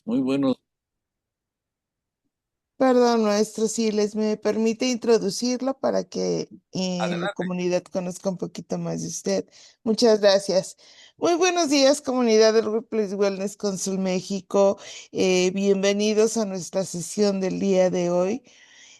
Muy buenos. Perdón, maestro, si les me permite introducirlo para que la Adelante. comunidad conozca un poquito más de usted. Muchas gracias. Muy buenos días, comunidad del Workplace Wellness Council México. Bienvenidos a nuestra sesión del día de hoy.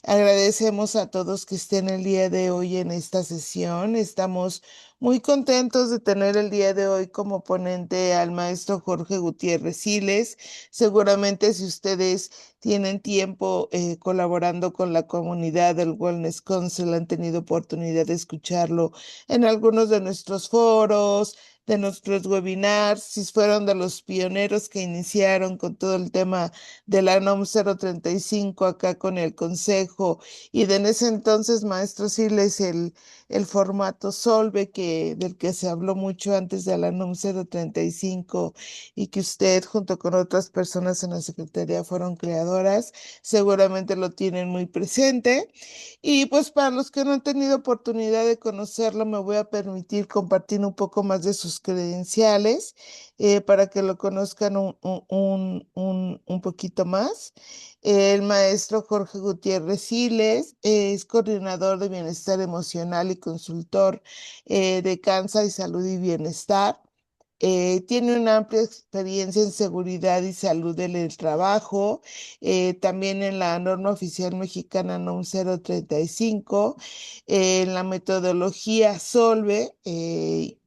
Agradecemos a todos que estén el día de hoy en esta sesión. Estamos muy contentos de tener el día de hoy como ponente al maestro Jorge Gutiérrez Siles. Seguramente si ustedes tienen tiempo colaborando con la comunidad del Wellness Council, han tenido oportunidad de escucharlo en algunos de nuestros foros, de nuestros webinars, si fueron de los pioneros que iniciaron con todo el tema de la NOM 035 acá con el consejo y de en ese entonces, maestro Siles, el formato Solve del que se habló mucho antes de la NOM 035 y que usted junto con otras personas en la Secretaría fueron creadoras, seguramente lo tienen muy presente. Y pues para los que no han tenido oportunidad de conocerlo, me voy a permitir compartir un poco más de sus credenciales para que lo conozcan un poquito más. El maestro Jorge Gutiérrez Siles es coordinador de bienestar emocional y consultor de cáncer y salud y bienestar. Tiene una amplia experiencia en seguridad y salud en el trabajo, también en la norma oficial mexicana NOM 035, en la metodología Solve, en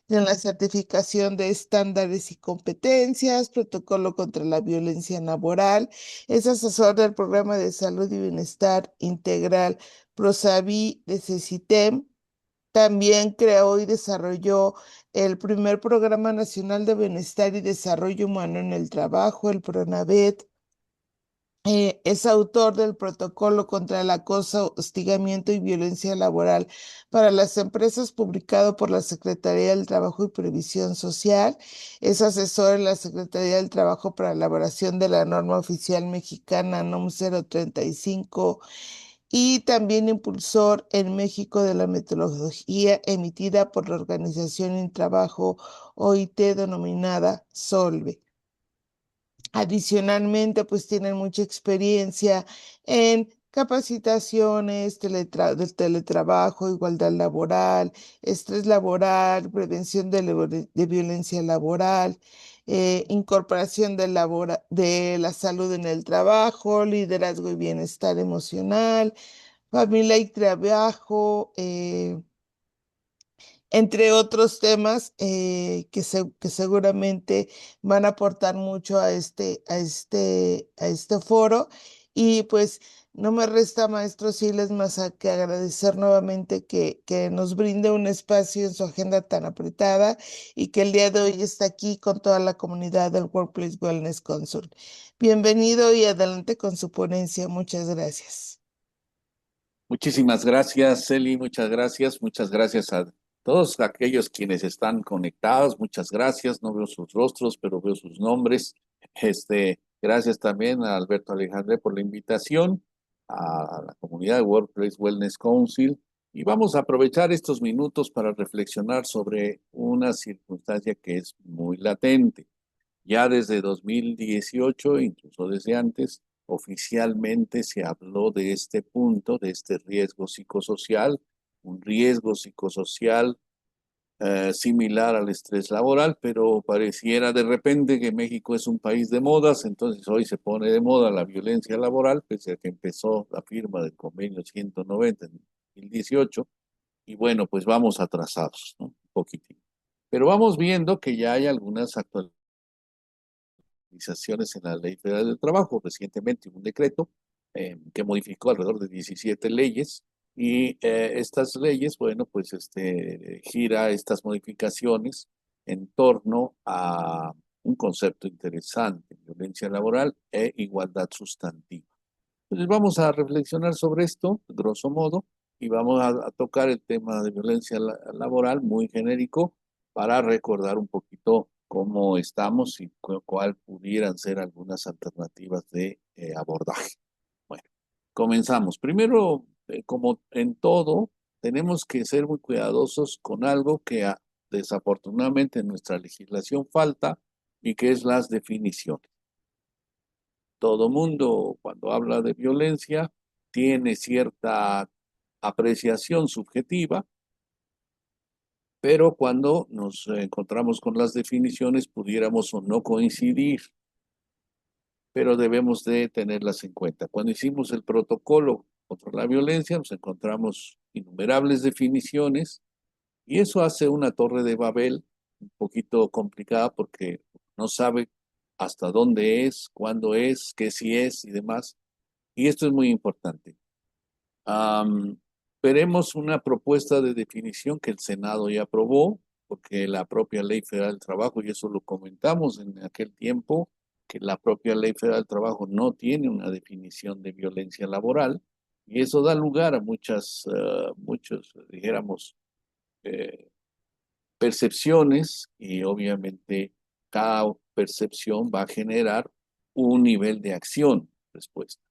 la certificación de estándares y competencias, protocolo contra la violencia laboral, es asesor del programa de salud y bienestar integral PROSAVI de CECITEM. También creó y desarrolló el primer Programa Nacional de Bienestar y Desarrollo Humano en el Trabajo, el PRONAVET. Es autor del Protocolo contra el Acoso, Hostigamiento y Violencia Laboral para las Empresas, publicado por la Secretaría del Trabajo y Previsión Social. Es asesor en la Secretaría del Trabajo para la elaboración de la norma oficial mexicana NOM 035 y también impulsor en México de la metodología emitida por la Organización en Trabajo OIT denominada Solve. Adicionalmente, pues tienen mucha experiencia en capacitaciones, del teletrabajo, igualdad laboral, estrés laboral, prevención de violencia laboral, incorporación de la salud en el trabajo, liderazgo y bienestar emocional, familia y trabajo, entre otros temas que seguramente van a aportar mucho a este foro. Y pues no me resta, maestro Siles, más a que agradecer nuevamente que nos brinde un espacio en su agenda tan apretada y que el día de hoy está aquí con toda la comunidad del Workplace Wellness Consult. Bienvenido y adelante con su ponencia. Muchas gracias. Muchísimas gracias, Celi. Muchas gracias. Muchas gracias a todos aquellos quienes están conectados. Muchas gracias. No veo sus rostros, pero veo sus nombres. Gracias también a Alberto Alejandre por la invitación a la comunidad de Workplace Wellness Council. Y vamos a aprovechar estos minutos para reflexionar sobre una circunstancia que es muy latente. Ya desde 2018, incluso desde antes, oficialmente se habló de este punto, de este riesgo psicosocial, un riesgo psicosocial similar al estrés laboral, pero pareciera de repente que México es un país de modas, entonces hoy se pone de moda la violencia laboral, pese a que empezó la firma del convenio 190 en 2018, y bueno, pues vamos atrasados, ¿no? Un poquitín. Pero vamos viendo que ya hay algunas actualizaciones en la Ley Federal del Trabajo, recientemente un decreto que modificó alrededor de 17 leyes y estas leyes, bueno, pues gira estas modificaciones en torno a un concepto interesante, violencia laboral e igualdad sustantiva. Entonces vamos a reflexionar sobre esto, grosso modo, y vamos a tocar el tema de violencia laboral muy genérico para recordar un poquito cómo estamos y cuál pudieran ser algunas alternativas de abordaje. Bueno, comenzamos. Primero, como en todo, tenemos que ser muy cuidadosos con algo que desafortunadamente en nuestra legislación falta y que es las definiciones. Todo mundo, cuando habla de violencia, tiene cierta apreciación subjetiva, pero cuando nos encontramos con las definiciones, pudiéramos o no coincidir, pero debemos de tenerlas en cuenta. Cuando hicimos el protocolo contra la violencia, nos encontramos innumerables definiciones y eso hace una torre de Babel un poquito complicada porque no sabe hasta dónde es, cuándo es, qué sí es y demás. Y esto es muy importante. Am, Veremos una propuesta de definición que el Senado ya aprobó, porque la propia Ley Federal del Trabajo, y eso lo comentamos en aquel tiempo, que la propia Ley Federal del Trabajo no tiene una definición de violencia laboral, y eso da lugar a muchos, dijéramos, eh, percepciones, y obviamente cada percepción va a generar un nivel de acción respuesta.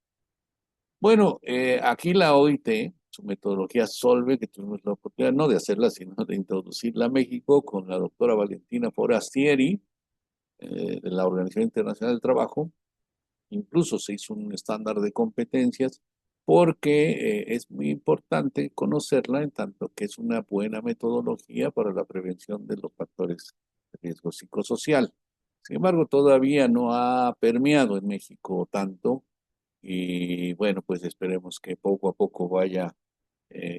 Bueno, aquí la OIT, su metodología Solve, que tuvimos la oportunidad no de hacerla, sino de introducirla a México con la doctora Valentina Forastieri, de la Organización Internacional del Trabajo. Incluso se hizo un estándar de competencias porque es muy importante conocerla en tanto que es una buena metodología para la prevención de los factores de riesgo psicosocial. Sin embargo, todavía no ha permeado en México tanto y bueno, pues esperemos que poco a poco vaya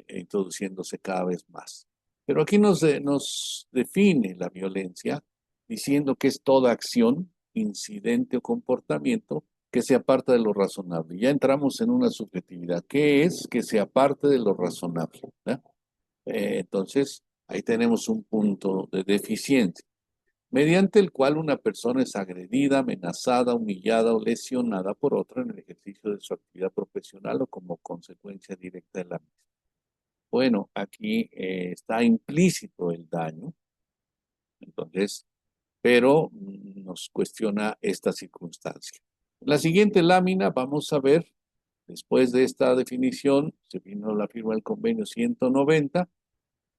introduciéndose cada vez más. Pero aquí nos define la violencia diciendo que es toda acción, incidente o comportamiento que se aparta de lo razonable. Ya entramos en una subjetividad. ¿Qué es que se aparte de lo razonable? ¿Eh? Entonces, ahí tenemos un punto de deficiencia mediante el cual una persona es agredida, amenazada, humillada o lesionada por otra en el ejercicio de su actividad profesional o como consecuencia directa de la misma. Bueno, aquí está implícito el daño, entonces, pero nos cuestiona esta circunstancia. En la siguiente lámina vamos a ver, después de esta definición, se vino la firma del convenio 190,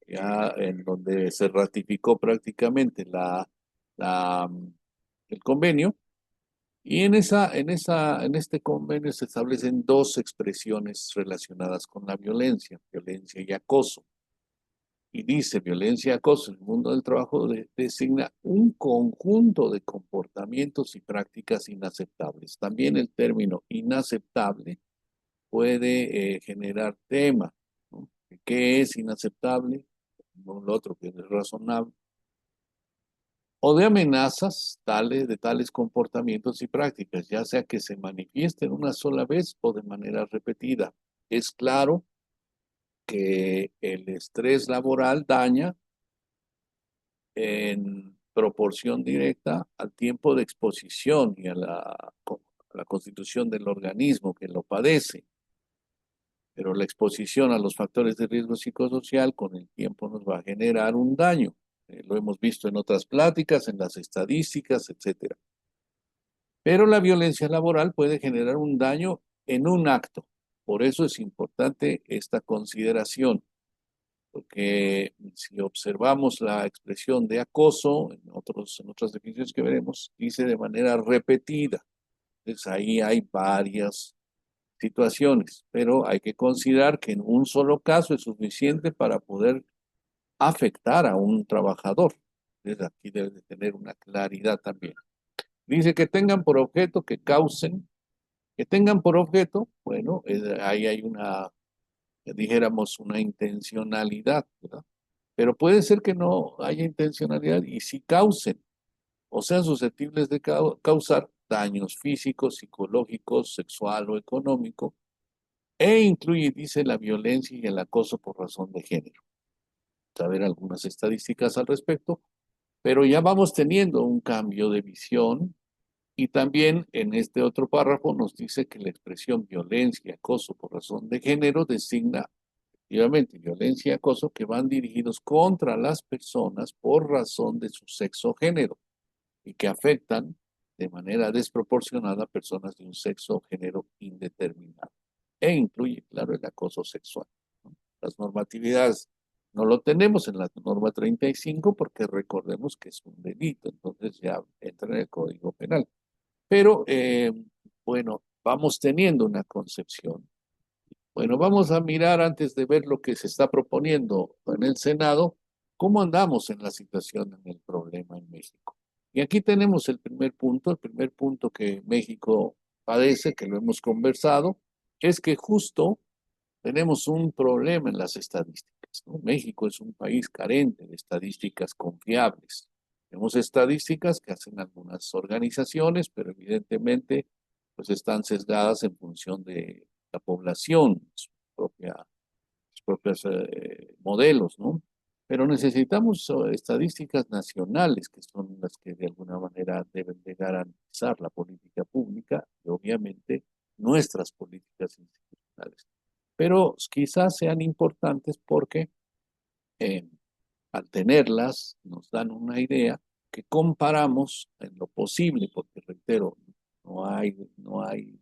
ya en donde se ratificó prácticamente la, el convenio, y en este convenio se establecen dos expresiones relacionadas con la violencia, violencia y acoso. Y dice, violencia y acoso en el mundo del trabajo designa un conjunto de comportamientos y prácticas inaceptables. También el término inaceptable puede generar tema, ¿no? ¿Qué es inaceptable? No lo otro que es razonable. O de amenazas de tales comportamientos y prácticas, ya sea que se manifiesten una sola vez o de manera repetida. Es claro que el estrés laboral daña en proporción directa al tiempo de exposición y a la constitución del organismo que lo padece. Pero la exposición a los factores de riesgo psicosocial con el tiempo nos va a generar un daño. Lo hemos visto en otras pláticas, en las estadísticas, etcétera. Pero la violencia laboral puede generar un daño en un acto. Por eso es importante esta consideración, porque si observamos la expresión de acoso, en otras definiciones que veremos, dice de manera repetida. Entonces ahí hay varias situaciones, pero hay que considerar que en un solo caso es suficiente para poder afectar a un trabajador. Entonces aquí debe de tener una claridad también. Dice que tengan por objeto que tengan por objeto, bueno, ahí hay una, dijéramos, una intencionalidad, ¿verdad? Pero puede ser que no haya intencionalidad y sí causen o sean susceptibles de causar daños físicos, psicológicos, sexual o económico, e incluye, dice, la violencia y el acoso por razón de género. Saber algunas estadísticas al respecto, pero ya vamos teniendo un cambio de visión y también en este otro párrafo nos dice que la expresión violencia y acoso por razón de género designa efectivamente violencia y acoso que van dirigidos contra las personas por razón de su sexo o género y que afectan de manera desproporcionada a personas de un sexo o género indeterminado. E incluye, claro, el acoso sexual, ¿no? Las normatividades No lo tenemos en la norma 35 porque recordemos que es un delito, entonces ya entra en el Código Penal. Pero bueno, vamos teniendo una concepción. Bueno, vamos a mirar antes de ver lo que se está proponiendo en el Senado, cómo andamos en la situación, en el problema en México. Y aquí tenemos el primer punto que México padece, que lo hemos conversado, es que justo tenemos un problema en las estadísticas, ¿no? México es un país carente de estadísticas confiables. Tenemos estadísticas que hacen algunas organizaciones, pero evidentemente pues están sesgadas en función de la población, sus propios modelos, ¿no? Pero necesitamos estadísticas nacionales, que son las que de alguna manera deben de garantizar la política pública y obviamente nuestras políticas institucionales. Pero quizás sean importantes porque eh, al tenerlas nos dan una idea que comparamos en lo posible, porque reitero, no hay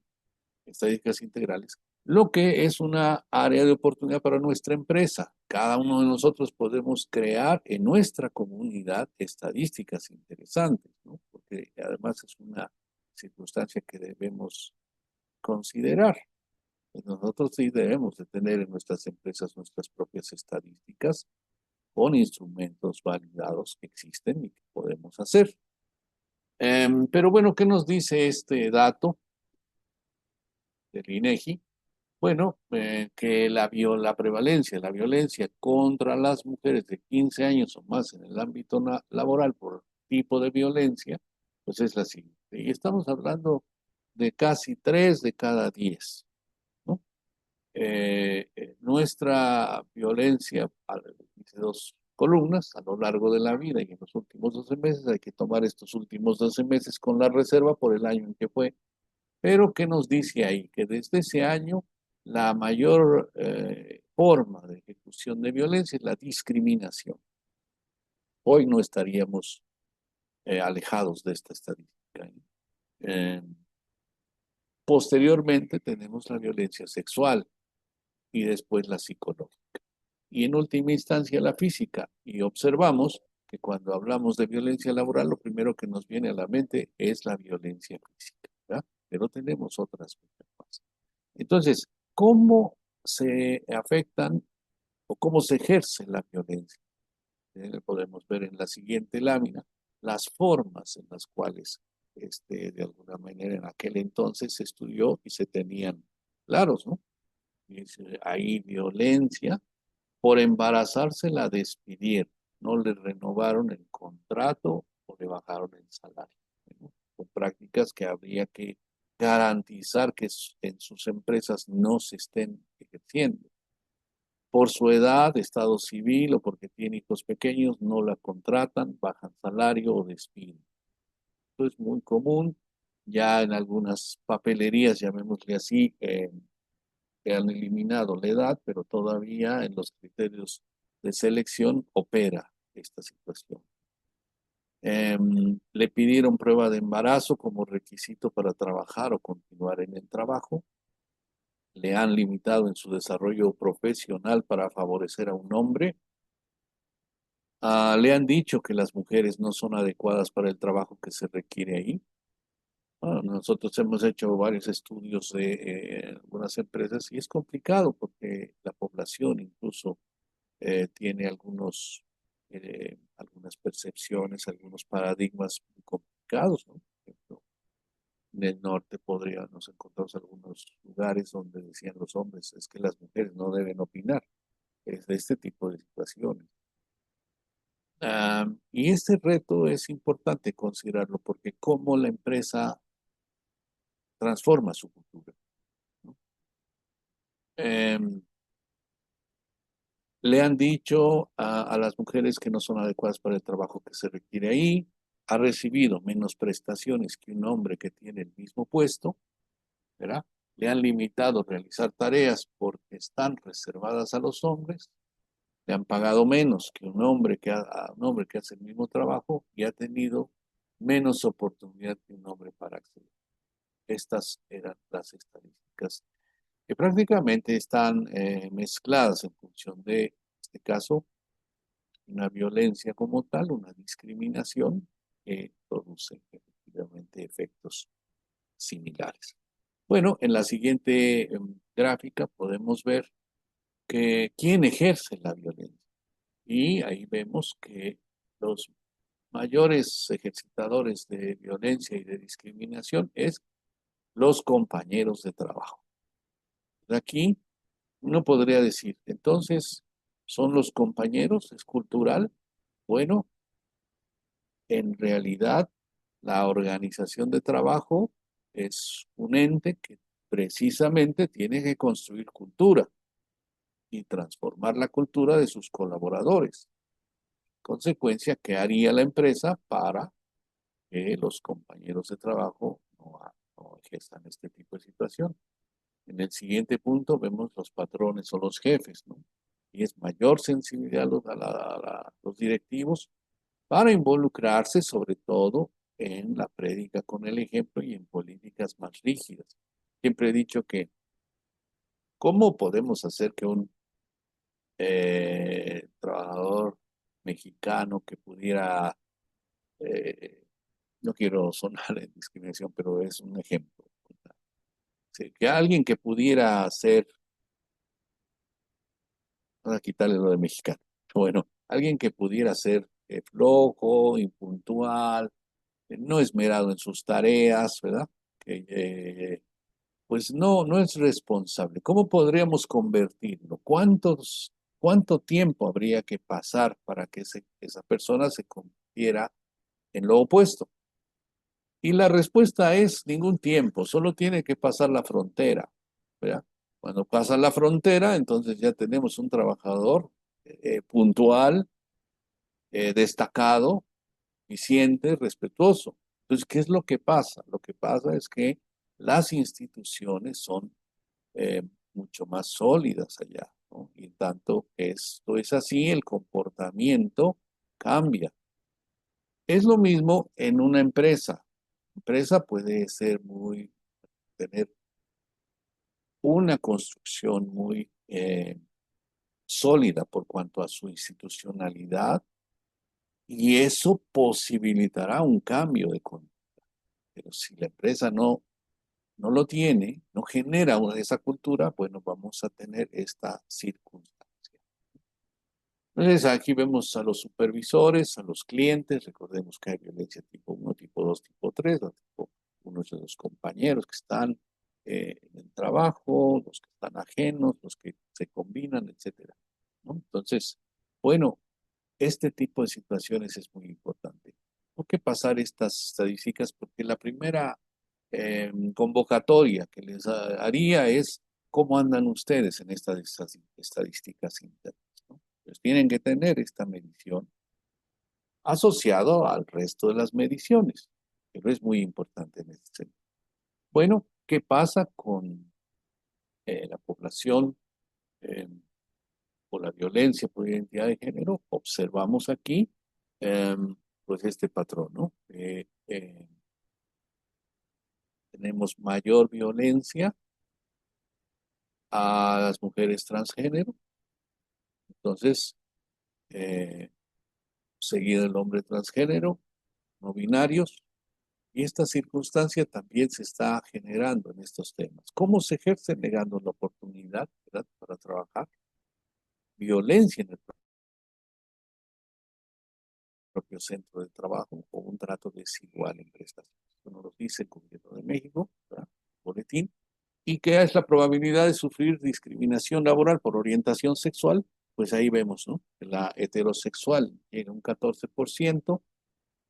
estadísticas integrales, lo que es una área de oportunidad para nuestra empresa. Cada uno de nosotros podemos crear en nuestra comunidad estadísticas interesantes, ¿no? Porque además es una circunstancia que debemos considerar. Pues nosotros sí debemos de tener en nuestras empresas nuestras propias estadísticas con instrumentos validados que existen y que podemos hacer. Pero bueno, ¿qué nos dice este dato del INEGI? Bueno, que la prevalencia, la violencia contra las mujeres de 15 años o más en el ámbito laboral por tipo de violencia, pues es la siguiente. Y estamos hablando de casi 3 de cada 10, ¿no? Nuestra violencia, dice dos columnas, a lo largo de la vida y en los últimos 12 meses, hay que tomar estos últimos 12 meses con la reserva por el año en que fue, pero ¿qué nos dice ahí? Que desde ese año la mayor forma de ejecución de violencia es la discriminación. Hoy no estaríamos alejados de esta estadística. Eh, Posteriormente tenemos la violencia sexual y después la psicológica. Y en última instancia la física. Y observamos que cuando hablamos de violencia laboral, lo primero que nos viene a la mente es la violencia física, ¿verdad? Pero tenemos otras muchas más. Entonces, ¿cómo se afectan o cómo se ejerce la violencia? Podemos ver en la siguiente lámina las formas en las cuales, de alguna manera, en aquel entonces se estudió y se tenían claros, ¿no? Dice, hay violencia. Por embarazarse la despidieron, no le renovaron el contrato o le bajaron el salario, ¿no? Son prácticas que habría que garantizar que en sus empresas no se estén ejerciendo. Por su edad, estado civil o porque tiene hijos pequeños, no la contratan, bajan salario o despiden. Esto es muy común. Ya en algunas papelerías, llamémosle así, que han eliminado la edad, pero todavía en los criterios de selección opera esta situación. Le pidieron prueba de embarazo como requisito para trabajar o continuar en el trabajo. Le han limitado en su desarrollo profesional para favorecer a un hombre. Le han dicho que las mujeres no son adecuadas para el trabajo que se requiere ahí. Bueno, nosotros hemos hecho varios estudios de algunas empresas y es complicado porque la población incluso tiene algunas percepciones, algunos paradigmas muy complicados, ¿no? Por ejemplo, en el norte nos encontramos algunos lugares donde decían los hombres, es que las mujeres no deben opinar, es de este tipo de situaciones. Y este reto es importante considerarlo porque cómo la empresa transforma su cultura, ¿no? Em, Le han dicho a las mujeres que no son adecuadas para el trabajo que se requiere ahí, ha recibido menos prestaciones que un hombre que tiene el mismo puesto, ¿verdad? Le han limitado realizar tareas porque están reservadas a los hombres, le han pagado menos que a un hombre que hace el mismo trabajo y ha tenido menos oportunidad que un hombre para acceder. Estas eran las estadísticas que prácticamente están mezcladas en función de este caso. una violencia como tal, una discriminación que produce efectivamente efectos similares. Bueno, en la siguiente gráfica podemos ver que quién ejerce la violencia. Y ahí vemos que los mayores ejercitadores de violencia y de discriminación es los compañeros de trabajo. Aquí uno podría decir, entonces, ¿son los compañeros? ¿Es cultural? Bueno, en realidad, la organización de trabajo es un ente que precisamente tiene que construir cultura y transformar la cultura de sus colaboradores. Consecuencia, ¿qué haría la empresa para que los compañeros de trabajo no ejerzan este tipo de situación? En el siguiente punto vemos los patrones o los jefes, ¿no? Y es mayor sensibilidad a los directivos para involucrarse sobre todo en la prédica con el ejemplo y en políticas más rígidas. Siempre he dicho que, ¿cómo podemos hacer que un trabajador mexicano que pudiera, no quiero sonar en discriminación, pero es un ejemplo, sí, que alguien que pudiera ser, vamos a quitarle lo de mexicano, bueno, alguien que pudiera ser flojo, impuntual, no esmerado en sus tareas, ¿verdad? Que pues no es responsable. ¿Cómo podríamos convertirlo? ¿Cuánto tiempo habría que pasar para que esa persona se convirtiera en lo opuesto? Y la respuesta es ningún tiempo, solo tiene que pasar la frontera, ¿verdad? Cuando pasa la frontera, entonces ya tenemos un trabajador puntual, destacado, eficiente, respetuoso. Entonces, ¿qué es lo que pasa? Lo que pasa es que las instituciones son eh, mucho más sólidas allá, ¿no? Y tanto esto es así, el comportamiento cambia. Es lo mismo en una empresa. La empresa puede ser tener una construcción muy sólida por cuanto a su institucionalidad y eso posibilitará un cambio de conducta. Pero si la empresa no lo tiene, no genera esa cultura, bueno, vamos a tener esta circunstancia. Entonces, aquí vemos a los supervisores, a los clientes, recordemos que hay violencia tipo 1, tipo 2, tipo 3, o tipo 1 de los compañeros que están en el trabajo, los que están ajenos, los que se combinan, etcétera, ¿no? Entonces, bueno, este tipo de situaciones es muy importante. ¿Por qué pasar estas estadísticas? Porque la primera convocatoria que les haría es cómo andan ustedes en estas estadísticas internas, ¿no? Pues tienen que tener esta medición asociado al resto de las mediciones, pero es muy importante en este sentido. Bueno, ¿qué pasa con la población eh, por la violencia por identidad de género? Observamos aquí eh, pues este patrón, ¿no? Tenemos mayor violencia a las mujeres transgénero, entonces, seguido el hombre transgénero, no binarios, y esta circunstancia también se está generando en estos temas. ¿Cómo se ejerce negando la oportunidad, ¿verdad?, para trabajar? Violencia en el propio centro de trabajo o un trato desigual en prestaciones. Esto nos lo dice el gobierno de México, ¿verdad?, boletín. ¿Y qué es la probabilidad de sufrir discriminación laboral por orientación sexual? Pues ahí vemos, ¿no? La heterosexual llega a un 14%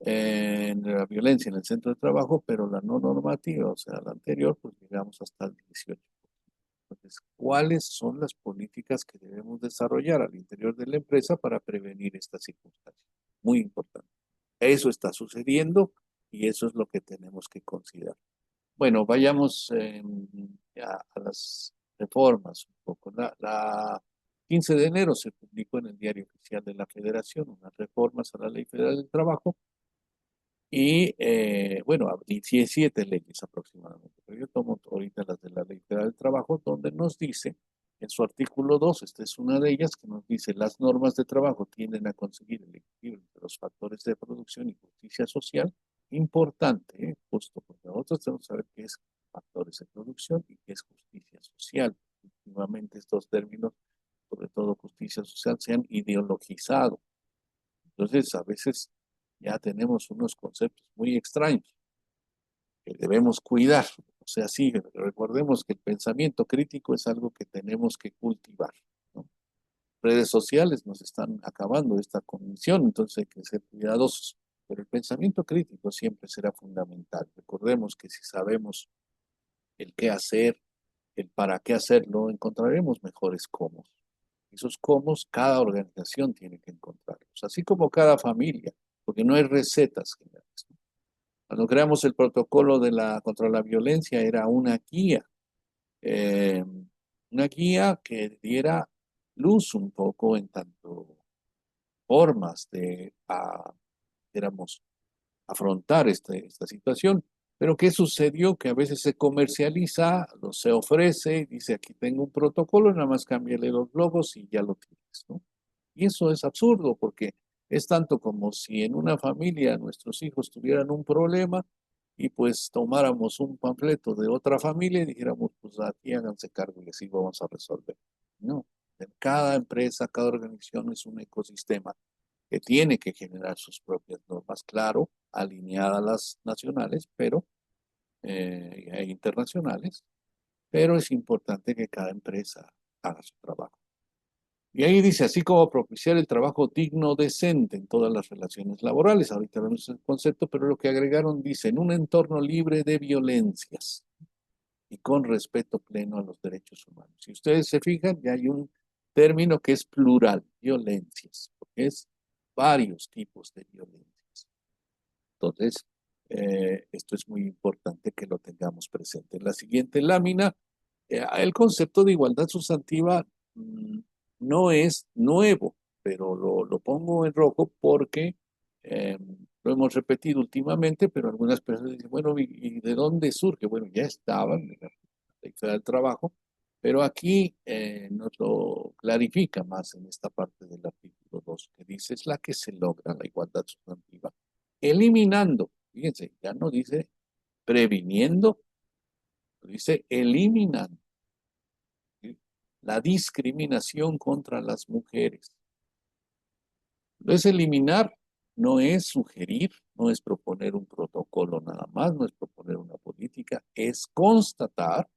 en la violencia en el centro de trabajo, pero la no normativa, o sea, la anterior, pues llegamos hasta el 18%. Entonces, ¿cuáles son las políticas que debemos desarrollar al interior de la empresa para prevenir estas circunstancias? Muy importante. Eso está sucediendo y eso es lo que tenemos que considerar. Bueno, vayamos a las reformas un poco. La 15 de enero se publicó en el Diario Oficial de la Federación unas reformas a la Ley Federal del Trabajo y, bueno, 17 leyes aproximadamente, pero yo tomo ahorita las de la Ley Federal del Trabajo, donde nos dice en su artículo 2, esta es una de ellas que nos dice, las normas de trabajo tienden a conseguir el equilibrio entre los factores de producción y justicia social. Importante, justo porque nosotros tenemos que saber qué es factores de producción y qué es justicia social. Últimamente estos términos, sobre todo justicia social, se han ideologizado. Entonces, a veces ya tenemos unos conceptos muy extraños que debemos cuidar. O sea, sí, recordemos que el pensamiento crítico es algo que tenemos que cultivar, ¿no? Redes sociales nos están acabando esta condición, entonces hay que ser cuidadosos. Pero el pensamiento crítico siempre será fundamental. Recordemos que si sabemos el qué hacer, el para qué hacerlo, encontraremos mejores cómo. Esos cómo cada organización tiene que encontrarlos, así como cada familia, porque no hay recetas generales, ¿no? Cuando creamos el protocolo contra la violencia era eh, una guía que diera luz un poco en tanto formas de, digamos, afrontar esta situación. Pero ¿qué sucedió? Que a veces se comercializa, se ofrece, dice aquí tengo un protocolo, nada más cámbiale los logos y ya lo tienes, ¿no? Y eso es absurdo porque es tanto como si en una familia nuestros hijos tuvieran un problema y pues tomáramos un panfleto de otra familia y dijéramos, pues aquí háganse cargo y así vamos a resolver. No, cada empresa, cada organización es un ecosistema que tiene que generar sus propias normas, claro, alineadas a las nacionales, pero e internacionales, pero es importante que cada empresa haga su trabajo. Y ahí dice, así como propiciar el trabajo digno, decente en todas las relaciones laborales. Ahorita vemos el concepto, pero lo que agregaron dice, en un entorno libre de violencias y con respeto pleno a los derechos humanos. Si ustedes se fijan, ya hay un término que es plural, violencias, porque es varios tipos de violencias. Entonces, esto es muy importante que lo tengamos presente. En la siguiente lámina, el concepto de igualdad sustantiva no es nuevo, pero lo pongo en rojo porque eh, lo hemos repetido últimamente, pero algunas personas dicen, bueno, ¿y de dónde surge? Bueno, ya estaban en la Ley Federal del Trabajo, pero aquí nos lo clarifica más en esta parte del artículo 2, que dice, es la que se logra la igualdad sustantiva, eliminando, fíjense, ya no dice previniendo, dice eliminando, ¿sí?, la discriminación contra las mujeres. Entonces, eliminar no es sugerir, no es proponer un protocolo nada más, no es proponer una política, es constatar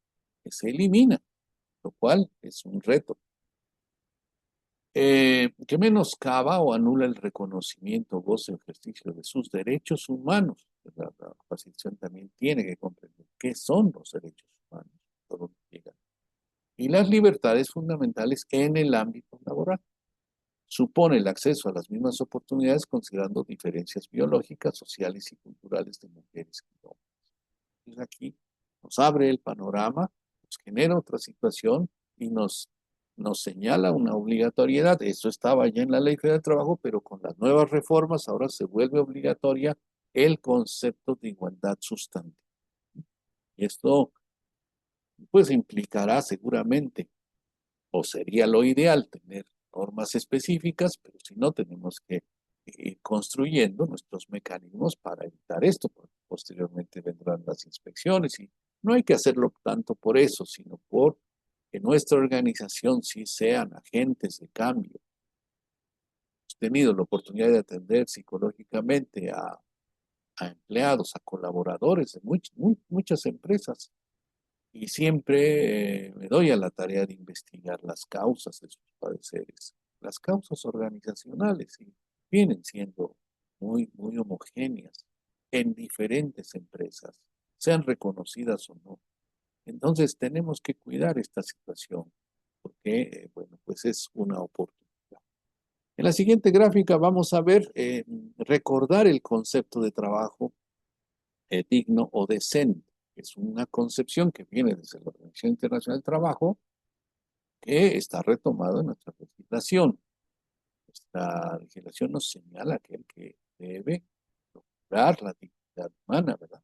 que se elimina, lo cual es un reto. Que menoscaba o anula el reconocimiento, goce o ejercicio de sus derechos humanos. La Constitución también tiene que comprender qué son los derechos humanos, por dónde llegan. Y las libertades fundamentales en el ámbito laboral. Supone el acceso a las mismas oportunidades considerando diferencias biológicas, sociales y culturales de mujeres y hombres. Entonces aquí nos abre el panorama, nos genera otra situación y nos señala una obligatoriedad. Eso estaba ya en la Ley Federal del Trabajo, pero con las nuevas reformas ahora se vuelve obligatoria el concepto de igualdad sustantiva. Y esto pues implicará seguramente, o sería lo ideal, tener normas específicas, pero si no, tenemos que ir construyendo nuestros mecanismos para evitar esto, porque posteriormente vendrán las inspecciones y no hay que hacerlo tanto por eso, sino por que nuestra organización sí sean agentes de cambio. Hemos tenido la oportunidad de atender psicológicamente a empleados, a colaboradores de muchas empresas y siempre me doy a la tarea de investigar las causas de sus padeceres, las causas organizacionales, y vienen siendo muy homogéneas en diferentes empresas, sean reconocidas o no. Entonces tenemos que cuidar esta situación porque, bueno, pues es una oportunidad. En la siguiente gráfica vamos a ver, recordar el concepto de trabajo digno o decente. Es una concepción que viene desde la Organización Internacional del Trabajo, que está retomado en nuestra legislación. Nuestra legislación nos señala que el que debe lograr la dignidad humana, ¿verdad?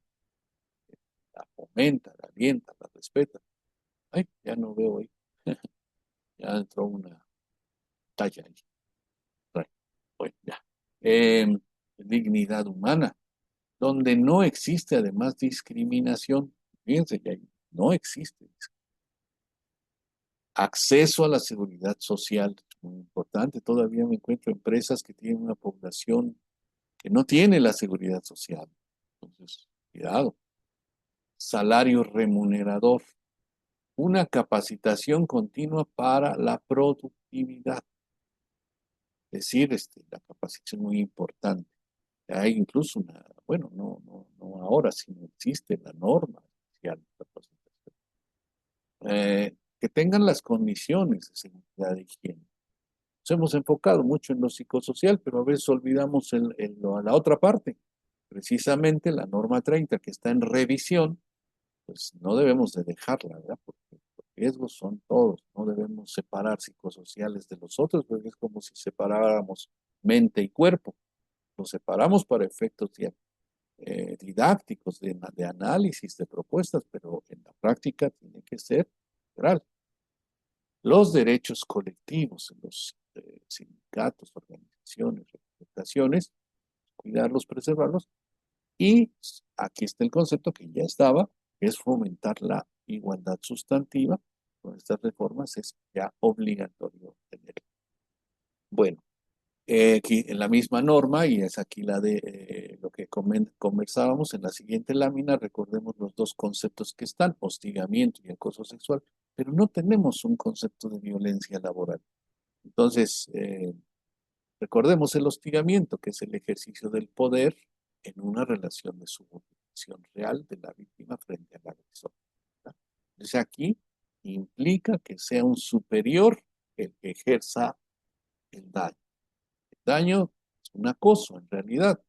La fomenta, la alienta, la respeta. Ay, ya no veo ahí. Ya entró una talla ahí. Bueno, ya. Eh, Dignidad humana, donde no existe además discriminación. Fíjense que ahí no existe. Acceso a la seguridad social, muy importante. Todavía me encuentro empresas que tienen una población que no tiene la seguridad social. Entonces, cuidado. Salario remunerador, una capacitación continua para la productividad. Es decir, la capacitación es muy importante. Hay incluso una, bueno, no ahora, sino existe la norma social de capacitación. Que tengan las condiciones de seguridad e higiene. Nos hemos enfocado mucho en lo psicosocial, pero a veces olvidamos la otra parte. Precisamente la norma 30 que está en revisión, pues no debemos de dejarla, ¿verdad? Porque los riesgos son todos, no debemos separar psicosociales de los otros, porque es como si separáramos mente y cuerpo. Los separamos para efectos didácticos, de análisis, de propuestas, pero en la práctica tiene que ser integral. Los derechos colectivos en los sindicatos, organizaciones, representaciones, cuidarlos, preservarlos. Y aquí está el concepto que ya estaba, que es fomentar la igualdad sustantiva. Con estas reformas es ya obligatorio tener. Bueno, aquí en la misma norma, y es aquí la de lo que conversábamos en la siguiente lámina, recordemos los dos conceptos que están, hostigamiento y acoso sexual, pero no tenemos un concepto de violencia laboral. Entonces, recordemos el hostigamiento, que es el ejercicio del poder en una relación de subordinación real de la víctima frente al agresor. ¿Verdad? Entonces aquí implica que sea un superior el que ejerza el daño. El daño es un acoso en realidad.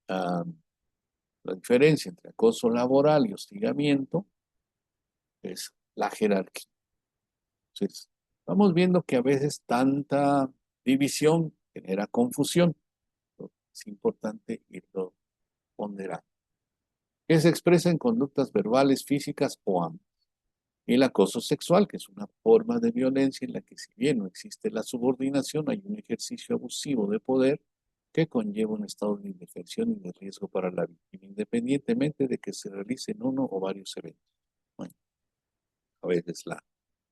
Ah, la diferencia entre acoso laboral y hostigamiento es la jerarquía. Entonces, vamos viendo que a veces tanta división genera confusión. Es importante irlo ponderando. Que se expresa en conductas verbales, físicas o ambas. Y el acoso sexual, que es una forma de violencia en la que si bien no existe la subordinación, hay un ejercicio abusivo de poder que conlleva un estado de indefensión y de riesgo para la víctima, independientemente de que se realicen uno o varios eventos. Bueno, a veces la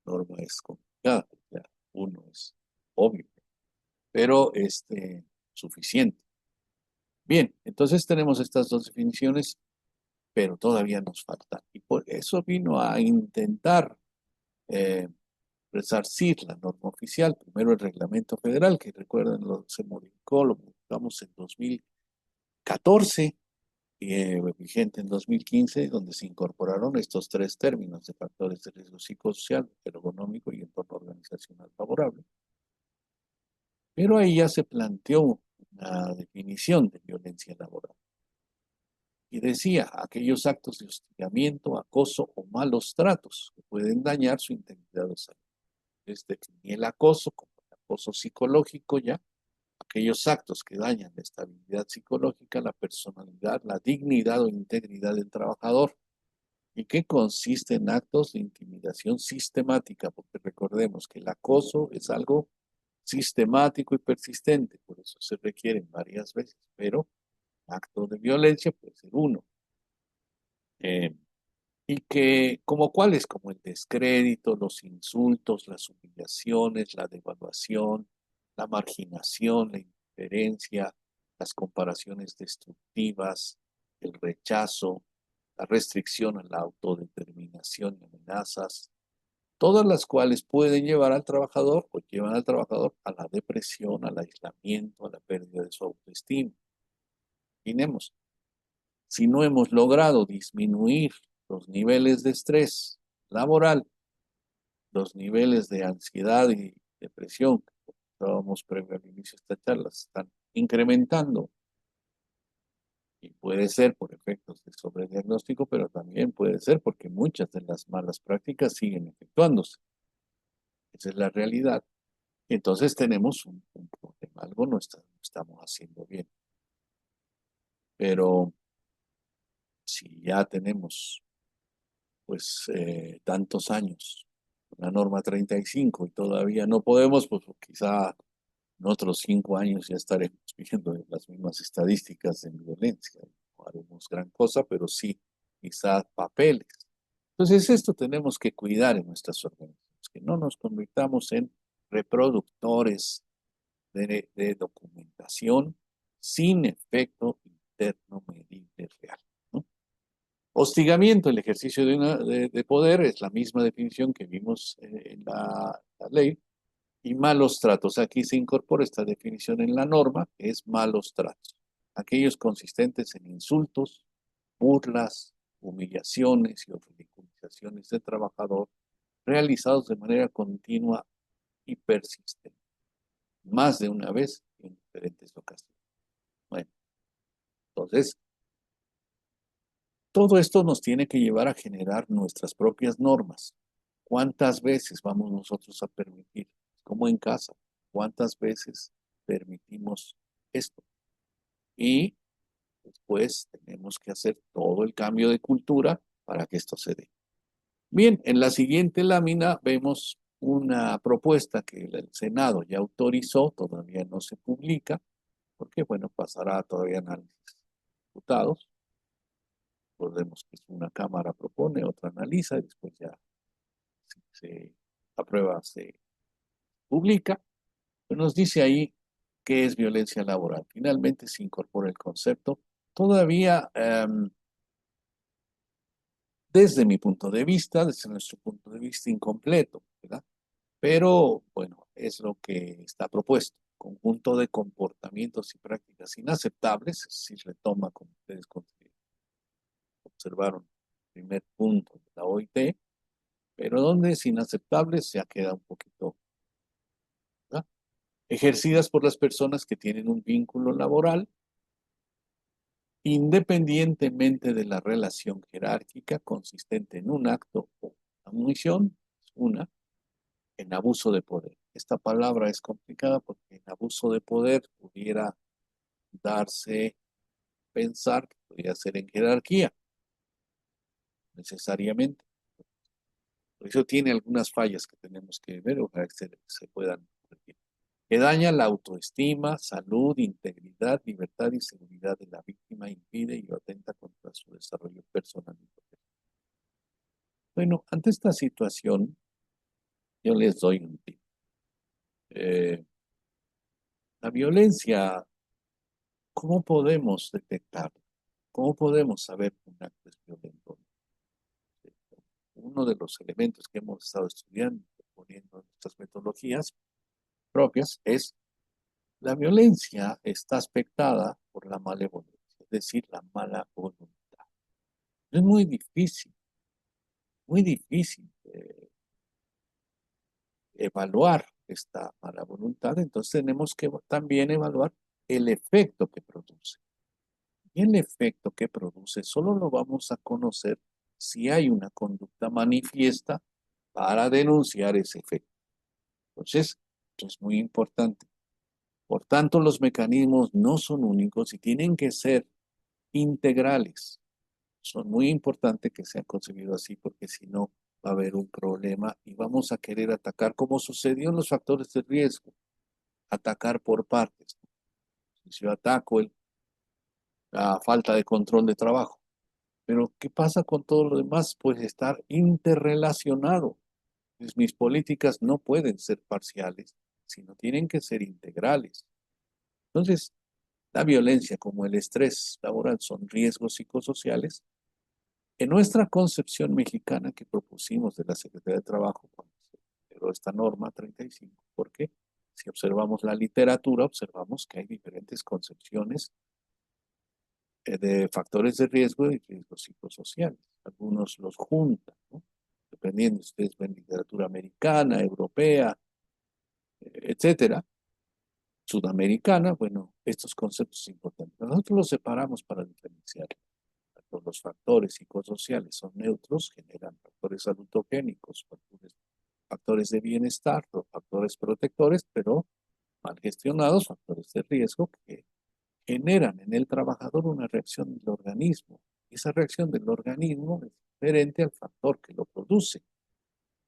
norma es complicada, ya uno es obvio, pero suficiente. Bien, entonces tenemos estas dos definiciones, pero todavía nos falta. Y por eso vino a intentar eh, resarcir la norma oficial. Primero el reglamento federal, que recuerden, se modificó, lo modificamos en 2014, vigente en 2015, donde se incorporaron estos tres términos de factores de riesgo psicosocial, ergonómico y entorno organizacional favorable. Pero ahí ya se planteó una definición de violencia laboral. Y decía, aquellos actos de hostigamiento, acoso o malos tratos que pueden dañar su integridad o salud. Definía el acoso como el acoso psicológico ya, aquellos actos que dañan la estabilidad psicológica, la personalidad, la dignidad o integridad del trabajador, y que consiste en actos de intimidación sistemática, porque recordemos que el acoso es algo sistemático y persistente, por eso se requieren varias veces, pero acto de violencia puede ser uno. Eh, y que, como cuáles, como el descrédito, los insultos, las humillaciones, la devaluación, la marginación, la indiferencia, las comparaciones destructivas, el rechazo, la restricción a la autodeterminación y amenazas, todas las cuales pueden llevar al trabajador o llevan al trabajador a la depresión, al aislamiento, a la pérdida de su autoestima. Imaginemos, si no hemos logrado disminuir los niveles de estrés laboral, los niveles de ansiedad y depresión, que estábamos previo al inicio de esta charla, se están incrementando. Y puede ser por efectos de sobrediagnóstico, pero también puede ser porque muchas de las malas prácticas siguen efectuándose. Esa es la realidad. Y entonces tenemos un problema, algo no estamos haciendo bien. Pero si ya tenemos pues tantos años la norma 35 y todavía no podemos, pues quizá en otros 5 años ya estaremos viendo las mismas estadísticas en violencia. No haremos gran cosa, pero sí quizá papeles. Entonces esto tenemos que cuidar en nuestras organizaciones, que no nos convirtamos en reproductores de documentación sin efecto interno medible real, ¿no? Hostigamiento, el ejercicio de poder, es la misma definición que vimos en la ley, y malos tratos. Aquí se incorpora esta definición en la norma, que es malos tratos. Aquellos consistentes en insultos, burlas, humillaciones y o ridiculizaciones del trabajador realizados de manera continua y persistente, más de una vez y en diferentes ocasiones. Bueno, entonces, todo esto nos tiene que llevar a generar nuestras propias normas. ¿Cuántas veces vamos nosotros a permitir, como en casa, cuántas veces permitimos esto? Y después tenemos que hacer todo el cambio de cultura para que esto se dé. Bien, en la siguiente lámina vemos una propuesta que el Senado ya autorizó, todavía no se publica, porque bueno, pasará todavía análisis de diputados. Recordemos que una cámara propone, otra analiza, y después ya si se aprueba, se publica. Pues nos dice ahí qué es violencia laboral. Finalmente se incorpora el concepto. Todavía, desde mi punto de vista, desde nuestro punto de vista, incompleto, ¿verdad? Pero bueno, es lo que está propuesto. Conjunto de comportamientos y prácticas inaceptables, si retoma, como ustedes observaron, el primer punto de la OIT, pero donde es inaceptable se ha quedado un poquito, ¿verdad? Ejercidas por las personas que tienen un vínculo laboral, independientemente de la relación jerárquica consistente en un acto o una omisión, una, en abuso de poder. Esta palabra es complicada porque en abuso de poder pudiera darse, pensar que podría ser en jerarquía, necesariamente. Por eso tiene algunas fallas que tenemos que ver, ojalá que se puedan corregir. Que daña la autoestima, salud, integridad, libertad y seguridad de la víctima, impide y atenta contra su desarrollo personal y profesional. Bueno, ante esta situación, yo les doy un tip. Eh, la violencia, ¿cómo podemos detectarla? ¿Cómo podemos saber que un acto es violento? Uno de los elementos que hemos estado estudiando, poniendo en nuestras metodologías propias, es la violencia está aspectada por la malevolencia, es decir, la mala voluntad. Es muy difícil evaluar esta mala voluntad, entonces tenemos que también evaluar el efecto que produce. Y el efecto que produce solo lo vamos a conocer si hay una conducta manifiesta para denunciar ese efecto. Entonces, esto es muy importante. Por tanto, los mecanismos no son únicos y tienen que ser integrales. Son muy importantes que sean concebidos así porque si no va a haber un problema y vamos a querer atacar como sucedió en los factores de riesgo, atacar por partes. Si yo ataco la falta de control de trabajo, pero ¿qué pasa con todo lo demás? Pues estar interrelacionado. Pues mis políticas no pueden ser parciales, sino tienen que ser integrales. Entonces, la violencia como el estrés laboral son riesgos psicosociales. En nuestra concepción mexicana que propusimos de la Secretaría de Trabajo cuando se generó esta norma 35, porque si observamos la literatura, observamos que hay diferentes concepciones de factores de riesgo y riesgos psicosociales. Algunos los juntan, ¿no? Dependiendo, si ustedes ven literatura americana, europea, etcétera, sudamericana, bueno, estos conceptos son importantes. Nosotros los separamos para diferenciar. Los factores psicosociales son neutros, generan factores salutogénicos, factores de bienestar, los factores protectores, pero mal gestionados, factores de riesgo que generan en el trabajador una reacción del organismo. Esa reacción del organismo es diferente al factor que lo produce.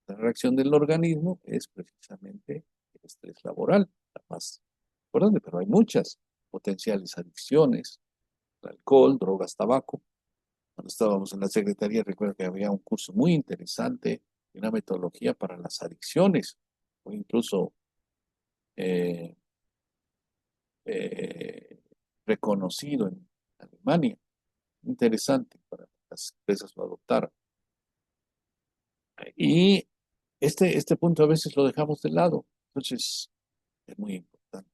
otra reacción del organismo es precisamente el estrés laboral, la más importante, pero hay muchas potenciales adicciones, el alcohol, drogas, tabaco. Cuando estábamos en la secretaría, recuerdo que había un curso muy interesante, una metodología para las adicciones, o incluso eh, eh, reconocido en Alemania. Interesante para las empresas lo adoptaran. Y este punto a veces lo dejamos de lado, entonces es muy importante.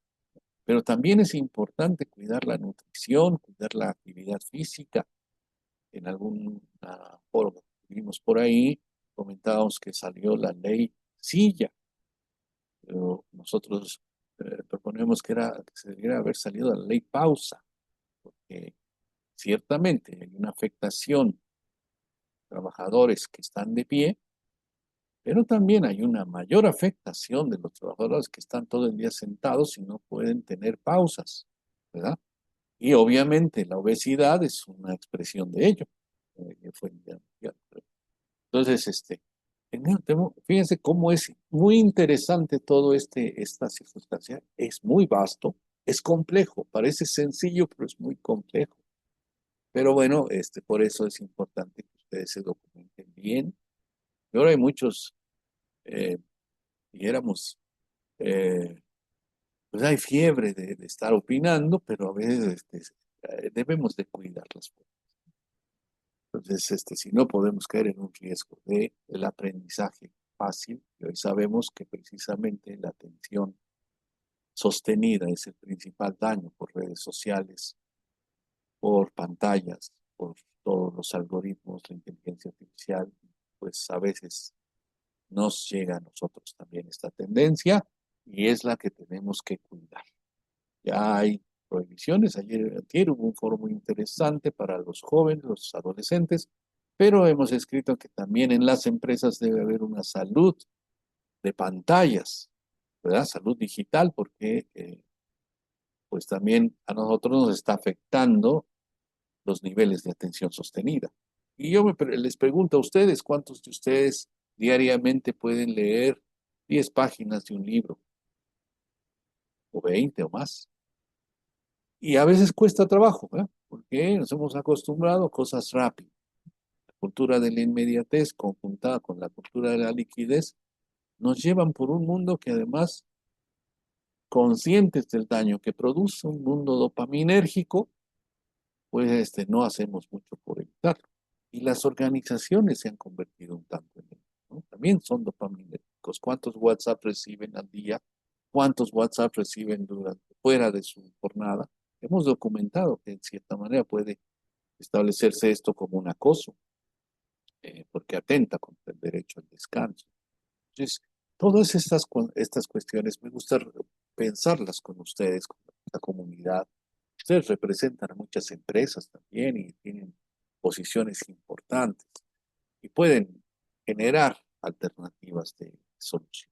Pero también es importante cuidar la nutrición, cuidar la actividad física. En algún foro que vimos por ahí, comentábamos que salió la ley silla, pero nosotros proponemos que se debiera haber salido la ley pausa, porque ciertamente hay una afectación a trabajadores que están de pie, pero también hay una mayor afectación de los trabajadores que están todo el día sentados y no pueden tener pausas, ¿verdad? Y obviamente la obesidad es una expresión de ello. Entonces, fíjense cómo es muy interesante todo esta circunstancia. Es muy vasto, es complejo, parece sencillo, pero es muy complejo. Pero bueno, por eso es importante que ustedes se documenten bien. Y ahora hay muchos, eh, dijéramos, eh, pues hay fiebre de estar opinando, pero a veces debemos de cuidar las cosas. Entonces, si no podemos caer en un riesgo de el aprendizaje fácil, y hoy sabemos que precisamente la atención sostenida es el principal daño por redes sociales, por pantallas, por todos los algoritmos, la inteligencia artificial, pues a veces nos llega a nosotros también esta tendencia y es la que tenemos que cuidar. Ya hay prohibiciones. Ayer hubo un foro muy interesante para los jóvenes, los adolescentes, pero hemos escrito que también en las empresas debe haber una salud de pantallas, ¿verdad? Salud digital, porque pues también a nosotros nos está afectando los niveles de atención sostenida. Y les pregunto a ustedes, ¿cuántos de ustedes diariamente pueden leer 10 páginas de un libro, o 20 o más? Y a veces cuesta trabajo, ¿verdad? Porque nos hemos acostumbrado a cosas rápidas. La cultura de la inmediatez conjuntada con la cultura de la liquidez nos llevan por un mundo que además, conscientes del daño que produce, un mundo dopaminérgico, pues no hacemos mucho por evitarlo. Y las organizaciones se han convertido un tanto en ello, ¿no? También son dopaminérgicos. ¿Cuántos WhatsApp reciben al día? ¿Cuántos WhatsApp reciben fuera de su jornada? Hemos documentado que en cierta manera puede establecerse esto como un acoso, porque atenta contra el derecho al descanso. Entonces, todas estas cuestiones me gusta pensarlas con ustedes, con la comunidad. Ustedes representan a muchas empresas también y tienen posiciones importantes y pueden generar alternativas de solución.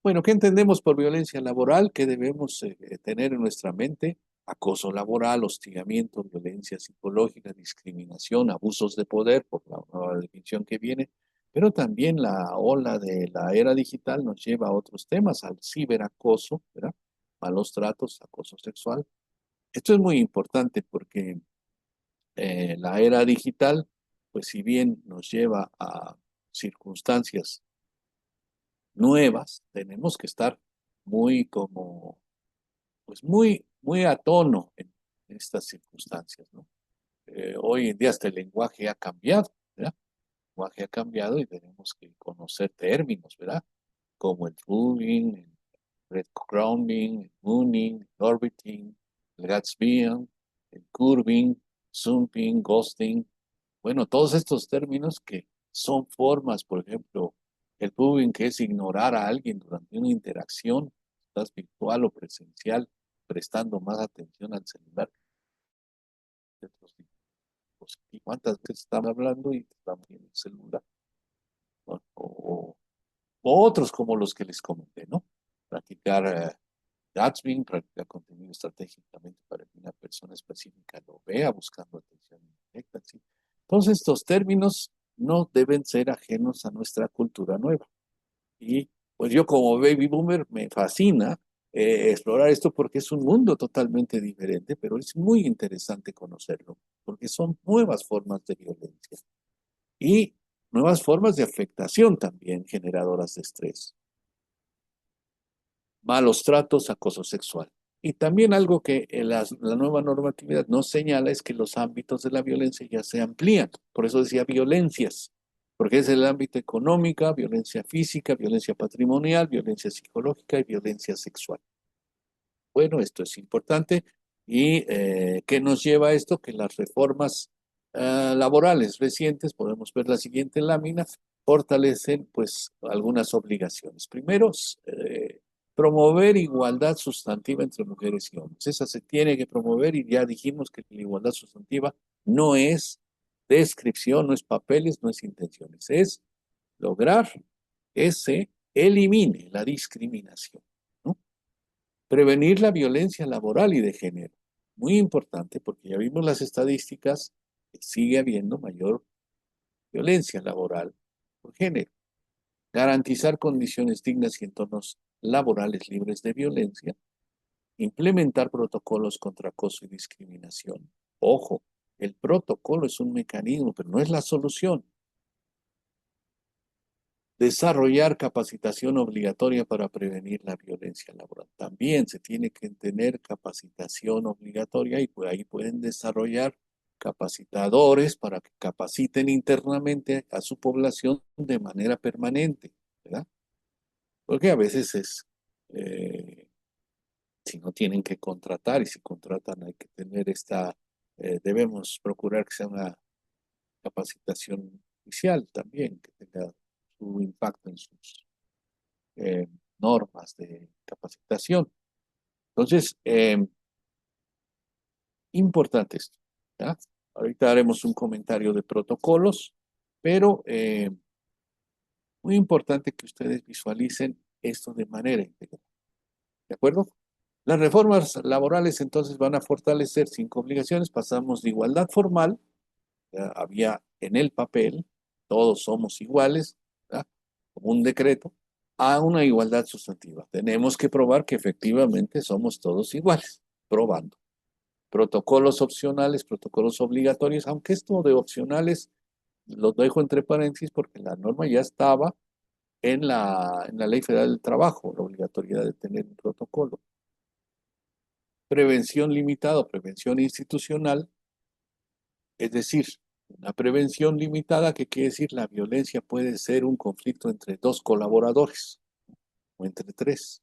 Bueno, ¿qué entendemos por violencia laboral? ¿Qué debemos tener en nuestra mente? Acoso laboral, hostigamiento, violencia psicológica, discriminación, abusos de poder, por la nueva definición que viene, pero también la ola de la era digital nos lleva a otros temas, al ciberacoso, ¿verdad? Malos tratos, acoso sexual. Esto es muy importante porque la era digital, pues si bien nos lleva a circunstancias nuevas, tenemos que estar muy como, pues muy a tono en estas circunstancias, ¿no? Hoy en día hasta el lenguaje ha cambiado, ¿verdad? El lenguaje ha cambiado y tenemos que conocer términos, ¿verdad? Como el Rubin, el breadcrumbing, el mooning, el orbiting, el Gatsbying, el curving, zooming, ghosting. Bueno, todos estos términos que son formas, por ejemplo, el pubbing, que es ignorar a alguien durante una interacción, estás virtual o presencial, prestando más atención al celular que a otros dispositivos. ¿Cuántas veces estamos hablando y estamos en el celular? ¿No? O otros como los que les comenté, ¿no? Practicar Gatsby, practicar contenido estratégicamente para que una persona específica lo vea buscando atención directa, ¿sí? Todos estos términos no deben ser ajenos a nuestra cultura nueva. Y pues yo como baby boomer me fascina explorar esto porque es un mundo totalmente diferente, pero es muy interesante conocerlo, porque son nuevas formas de violencia y nuevas formas de afectación también generadoras de estrés, malos tratos, acoso sexual. Y también algo que la nueva normatividad nos señala es que los ámbitos de la violencia ya se amplían. Por eso decía violencias, porque es el ámbito económica, violencia física, violencia patrimonial, violencia psicológica y violencia sexual. Bueno, esto es importante. ¿Y qué nos lleva a esto? Que las reformas laborales recientes, podemos ver la siguiente lámina, fortalecen pues algunas obligaciones. Primero, promover igualdad sustantiva entre mujeres y hombres. Esa se tiene que promover y ya dijimos que la igualdad sustantiva no es descripción, no es papeles, no es intenciones, es lograr que se elimine la discriminación, ¿no? Prevenir la violencia laboral y de género. Muy importante porque ya vimos las estadísticas que sigue habiendo mayor violencia laboral por género. Garantizar condiciones dignas y entornos laborales libres de violencia. Implementar protocolos contra acoso y discriminación. Ojo, el protocolo es un mecanismo, pero no es la solución. Desarrollar capacitación obligatoria para prevenir la violencia laboral. También se tiene que tener capacitación obligatoria y pues ahí pueden desarrollar capacitadores para que capaciten internamente a su población de manera permanente, ¿verdad? Porque a veces eh, si no tienen que contratar y si contratan hay que tener debemos procurar que sea una capacitación oficial también, que tenga su impacto en sus eh, normas de capacitación. Entonces, importante esto, ¿ya? Ahorita haremos un comentario de protocolos, pero muy importante que ustedes visualicen esto de manera integral, ¿de acuerdo? Las reformas laborales entonces van a fortalecer 5 obligaciones. Pasamos de igualdad formal, ya había en el papel, todos somos iguales, ¿verdad? Como un decreto, a una igualdad sustantiva. Tenemos que probar que efectivamente somos todos iguales, probando. Protocolos opcionales, protocolos obligatorios, aunque esto de opcionales lo dejo entre paréntesis porque la norma ya estaba en la Ley Federal del Trabajo, la obligatoriedad de tener un protocolo. Prevención limitada o prevención institucional, es decir, una prevención limitada, que quiere decir la violencia puede ser un conflicto entre dos colaboradores o entre tres.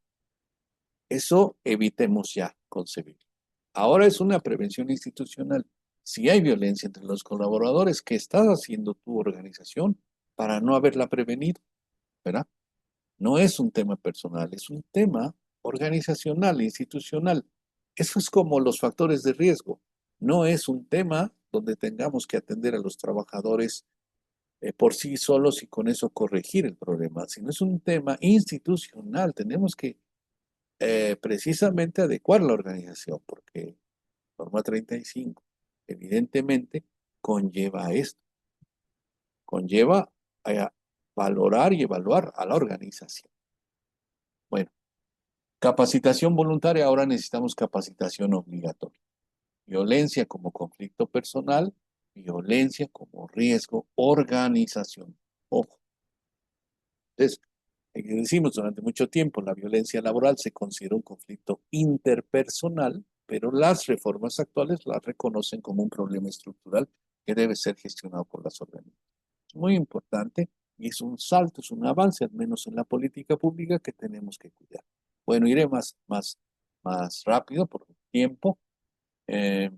Eso evitemos ya concebir. Ahora es una prevención institucional. Si hay violencia entre los colaboradores, ¿qué estás haciendo tu organización para no haberla prevenido? ¿Verdad? No es un tema personal, es un tema organizacional, institucional. Eso es como los factores de riesgo. No es un tema donde tengamos que atender a los trabajadores por sí solos y con eso corregir el problema, sino es un tema institucional. Tenemos que precisamente adecuar la organización, porque norma 35 evidentemente conlleva esto, conlleva a valorar y evaluar a la organización. Bueno, capacitación voluntaria, ahora necesitamos capacitación obligatoria. Violencia como conflicto personal, violencia como riesgo organización. Ojo. Entonces, decimos durante mucho tiempo, la violencia laboral se considera un conflicto interpersonal, pero las reformas actuales la reconocen como un problema estructural que debe ser gestionado por las organizaciones. Es muy importante y es un salto, es un avance, al menos en la política pública, que tenemos que cuidar. Bueno, iré más rápido por el tiempo. Eh,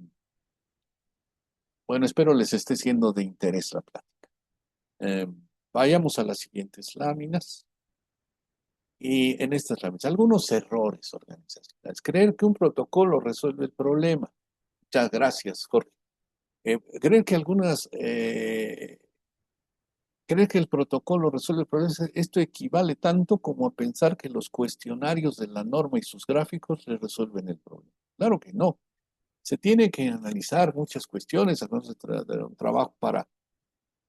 bueno, espero les esté siendo de interés la plática. Eh, Vayamos a las siguientes láminas. Y en estas láminas, algunos errores organizacionales. Creer que un protocolo resuelve el problema. Muchas gracias, Jorge. Creer que creer que el protocolo resuelve el problema, esto equivale tanto como a pensar que los cuestionarios de la norma y sus gráficos le resuelven el problema. Claro que no. Se tiene que analizar muchas cuestiones, de un trabajo para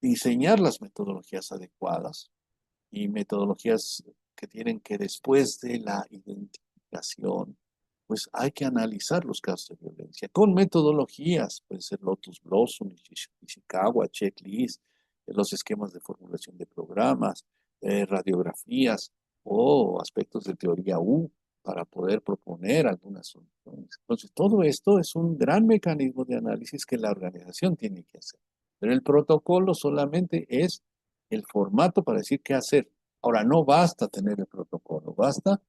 diseñar las metodologías adecuadas y metodologías que tienen que después de la identificación, pues hay que analizar los casos de violencia con metodologías, puede ser Lotus Blossom, Ishikawa, checklist, los esquemas de formulación de programas, radiografías o aspectos de teoría U para poder proponer algunas soluciones. Entonces, todo esto es un gran mecanismo de análisis que la organización tiene que hacer. Pero el protocolo solamente es el formato para decir qué hacer. Ahora, no basta tener el protocolo, basta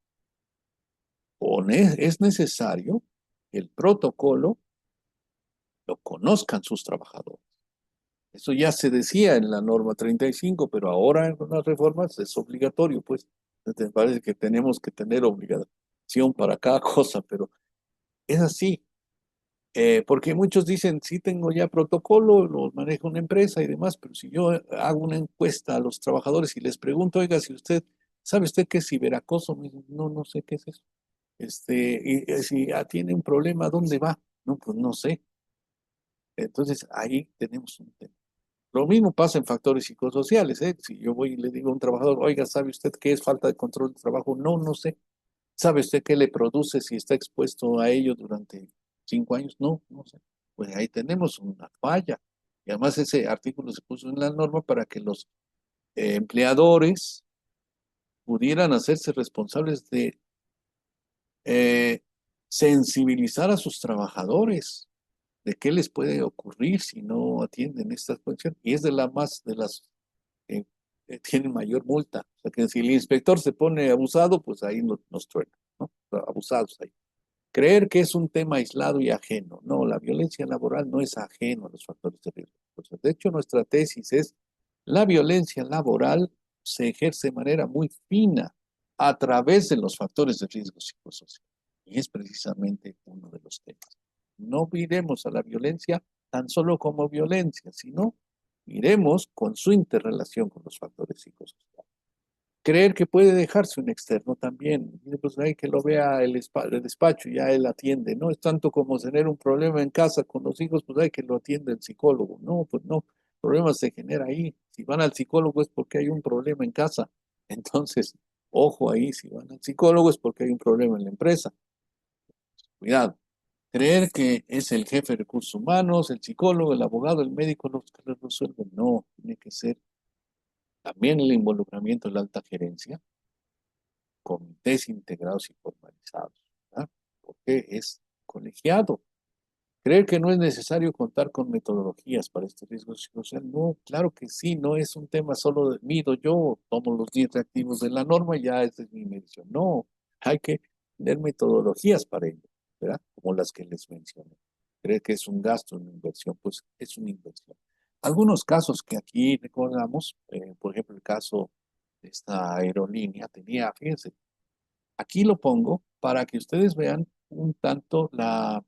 o es necesario que el protocolo lo conozcan sus trabajadores. Eso ya se decía en la norma 35, pero ahora en las reformas es obligatorio, pues. Me parece que tenemos que tener obligación para cada cosa, pero es así. Porque muchos dicen, sí tengo ya protocolo, lo maneja una empresa y demás, pero si yo hago una encuesta a los trabajadores y les pregunto, oiga, si usted, ¿sabe usted qué es ciberacoso? Me dicen, no, no sé qué es eso. Si tiene un problema, ¿dónde va? No, pues no sé. Entonces ahí tenemos un tema. Lo mismo pasa en factores psicosociales, ¿eh? Si yo voy y le digo a un trabajador, oiga, ¿sabe usted qué es falta de control de trabajo? No, no sé. ¿Sabe usted qué le produce si está expuesto a ello durante 5 años? No, no sé. Pues ahí tenemos una falla. Y además ese artículo se puso en la norma para que los empleadores pudieran hacerse responsables de eh, sensibilizar a sus trabajadores de qué les puede ocurrir si no atienden esta cuestión. Y es de las que tienen mayor multa. O sea que si el inspector se pone abusado, pues ahí nos truena, ¿no? Abusados ahí. Creer que es un tema aislado y ajeno. No, la violencia laboral no es ajeno a los factores de riesgo. De hecho, nuestra tesis es la violencia laboral se ejerce de manera muy fina a través de los factores de riesgo psicosocial. Y es precisamente uno de los temas. No miremos a la violencia tan solo como violencia, sino miremos con su interrelación con los factores psicosociales. Creer que puede dejarse un externo también. Pues hay que lo vea el despacho, ya él atiende. No es tanto como tener un problema en casa con los hijos, pues hay que lo atiende el psicólogo. No, pues no, el problema se genera ahí. Si van al psicólogo es porque hay un problema en casa. Entonces, ojo ahí, si van al psicólogo es porque hay un problema en la empresa. Cuidado. Creer que es el jefe de recursos humanos, el psicólogo, el abogado, el médico los que lo resuelven. No, tiene que ser también el involucramiento de la alta gerencia, comités integrados y formalizados, ¿verdad? Porque es colegiado. Creer que no es necesario contar con metodologías para este riesgo psicosocial, no, claro que sí, no es un tema solo de mido yo, tomo los 10 reactivos de la norma y ya esa es mi medición. No, hay que tener metodologías para ello, ¿verdad? Como las que les mencioné. Creer que es un gasto, una inversión, pues es una inversión. Algunos casos que aquí recordamos, por ejemplo, el caso de esta aerolínea tenía, fíjense, aquí lo pongo para que ustedes vean un tanto la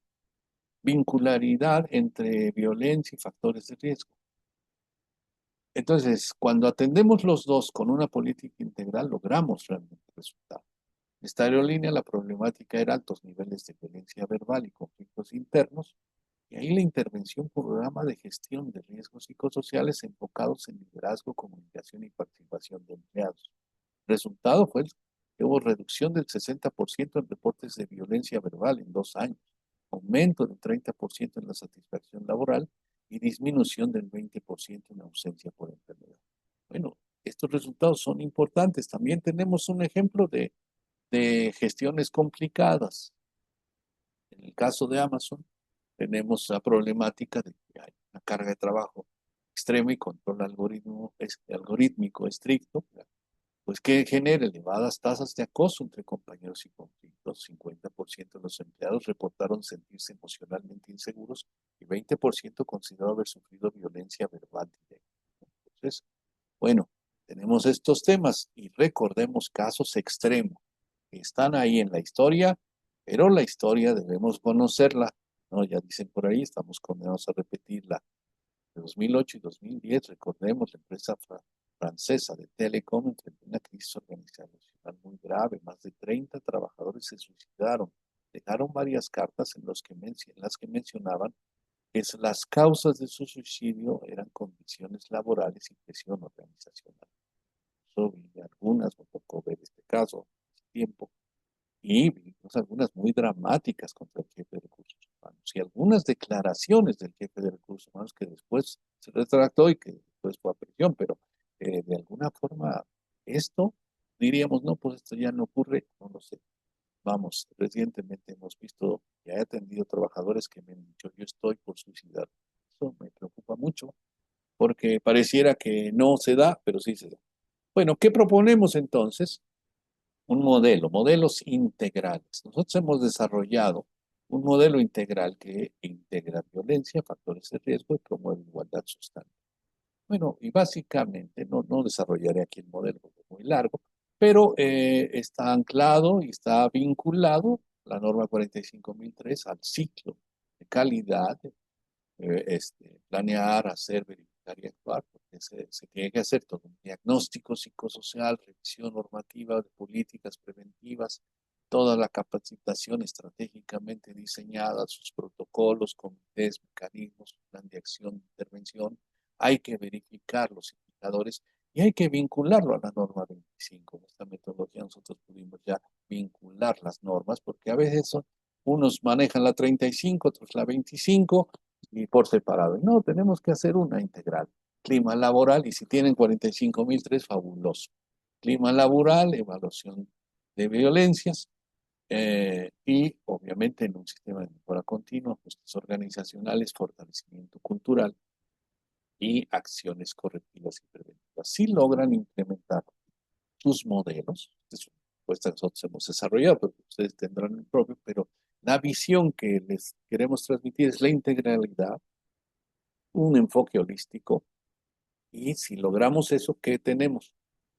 vincularidad entre violencia y factores de riesgo. Entonces, cuando atendemos los dos con una política integral, logramos realmente resultados. Esta aerolínea, la problemática era altos niveles de violencia verbal y conflictos internos, y ahí la intervención programa de gestión de riesgos psicosociales enfocados en liderazgo, comunicación y participación de empleados. El resultado fue que hubo reducción del 60% en reportes de violencia verbal en 2 años, aumento del 30% en la satisfacción laboral y disminución del 20% en ausencia por enfermedad. Bueno, estos resultados son importantes. También tenemos un ejemplo de gestiones complicadas. En el caso de Amazon, tenemos la problemática de que hay una carga de trabajo extrema y control algorítmico estricto, pues que genera elevadas tasas de acoso entre compañeros y conflictos. 50% de los empleados reportaron sentirse emocionalmente inseguros y 20% consideró haber sufrido violencia verbal directa. Entonces, bueno, tenemos estos temas y recordemos casos extremos que están ahí en la historia, pero la historia debemos conocerla, ¿no? Ya dicen por ahí, estamos condenados a repetirla. De 2008 y 2010, recordemos, la empresa francesa de Telecom enfrentó una crisis organizacional muy grave. Más de 30 trabajadores se suicidaron. Dejaron varias cartas en las que mencionaban que las causas de su suicidio eran condiciones laborales y presión organizacional. Eso muy dramáticas contra el jefe de recursos humanos y algunas declaraciones del jefe de recursos humanos que después se retractó y que después fue a prisión, pero de alguna forma esto diríamos, no, pues esto ya no ocurre, no lo sé. Vamos, recientemente hemos visto que he atendido trabajadores que me han dicho, yo estoy por suicidar. Eso me preocupa mucho porque pareciera que no se da, pero sí se da. Bueno, ¿qué proponemos entonces? Un modelo, modelos integrales. Nosotros hemos desarrollado un modelo integral que integra violencia, factores de riesgo y promueve igualdad sustantiva. Bueno, y básicamente, no desarrollaré aquí el modelo porque es muy largo, pero está anclado y está vinculado la norma 45003 al ciclo de calidad, planear, hacer, verificar y actuar, porque se tiene que hacer todo un diagnóstico psicosocial, revisión normativa de políticas preventivas, toda la capacitación estratégicamente diseñada, sus protocolos, comités, mecanismos, plan de acción, intervención. Hay que verificar los indicadores y hay que vincularlo a la norma 25. En esta metodología nosotros pudimos ya vincular las normas, porque a veces unos manejan la 35, otros la 25, y por separado. No, tenemos que hacer una integral. Clima laboral, y si tienen 45.003, fabuloso. Clima laboral, evaluación de violencias, y obviamente en un sistema de mejora continua, ajustes organizacionales, fortalecimiento cultural y acciones correctivas y preventivas. Si logran implementar sus modelos, es una propuesta que nosotros hemos desarrollado, pero ustedes tendrán el propio, pero la visión que les queremos transmitir es la integralidad, un enfoque holístico, y si logramos eso, ¿qué tenemos?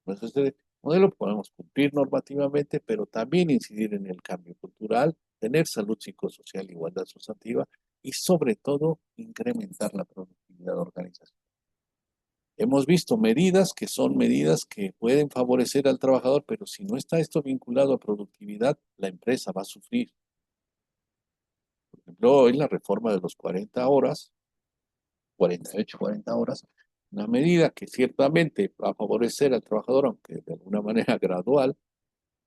Pues este modelo podemos cumplir normativamente, pero también incidir en el cambio cultural, tener salud psicosocial, igualdad sustantiva y sobre todo incrementar la productividad organizacional. Hemos visto medidas que son medidas que pueden favorecer al trabajador, pero si no está esto vinculado a productividad, la empresa va a sufrir. Por ejemplo, hoy la reforma de los 40 horas, 48, 40 horas, una medida que ciertamente va a favorecer al trabajador, aunque de alguna manera gradual,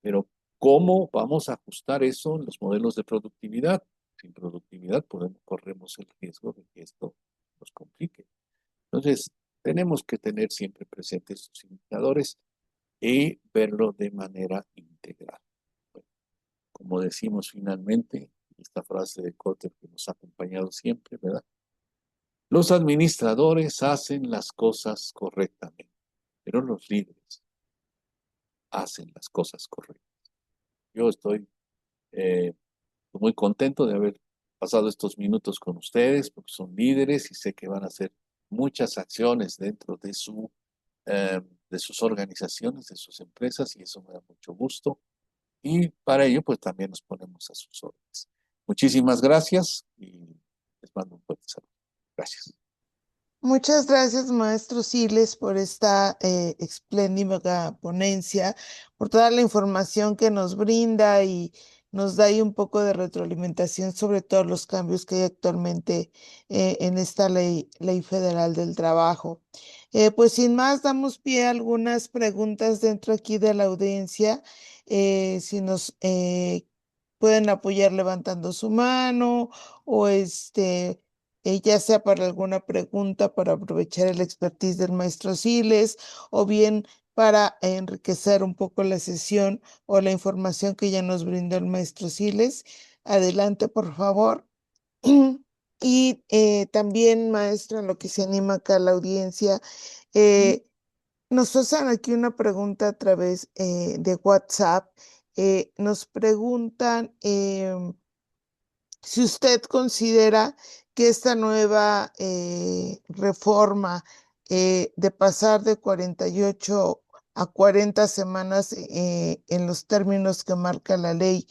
pero ¿cómo vamos a ajustar eso en los modelos de productividad? Sin productividad corremos el riesgo de que esto nos complique. Entonces, tenemos que tener siempre presentes estos indicadores y verlo de manera integral. Bueno, como decimos finalmente, esta frase de Kotter que nos ha acompañado siempre, ¿verdad? Los administradores hacen las cosas correctamente, pero los líderes hacen las cosas correctas. Yo estoy eh, muy contento de haber pasado estos minutos con ustedes, porque son líderes y sé que van a hacer muchas acciones dentro de sus organizaciones, de sus empresas, y eso me da mucho gusto. Y para ello, pues también nos ponemos a sus órdenes. Muchísimas gracias y les mando un fuerte saludo. Gracias. Muchas gracias, maestro Siles, por esta espléndida ponencia, por toda la información que nos brinda y nos da ahí un poco de retroalimentación sobre todos los cambios que hay actualmente en esta ley federal del trabajo. Pues sin más, damos pie a algunas preguntas dentro aquí de la audiencia. Si nos pueden apoyar levantando su mano o ya sea para alguna pregunta, para aprovechar el expertise del maestro Siles, o bien para enriquecer un poco la sesión o la información que ya nos brindó el maestro Siles. Adelante, por favor. Y también, maestro, en lo que se anima acá la audiencia, nos hacen aquí una pregunta a través de WhatsApp. Nos preguntan si usted considera que esta nueva reforma de pasar de 48 a 40 semanas en los términos que marca la ley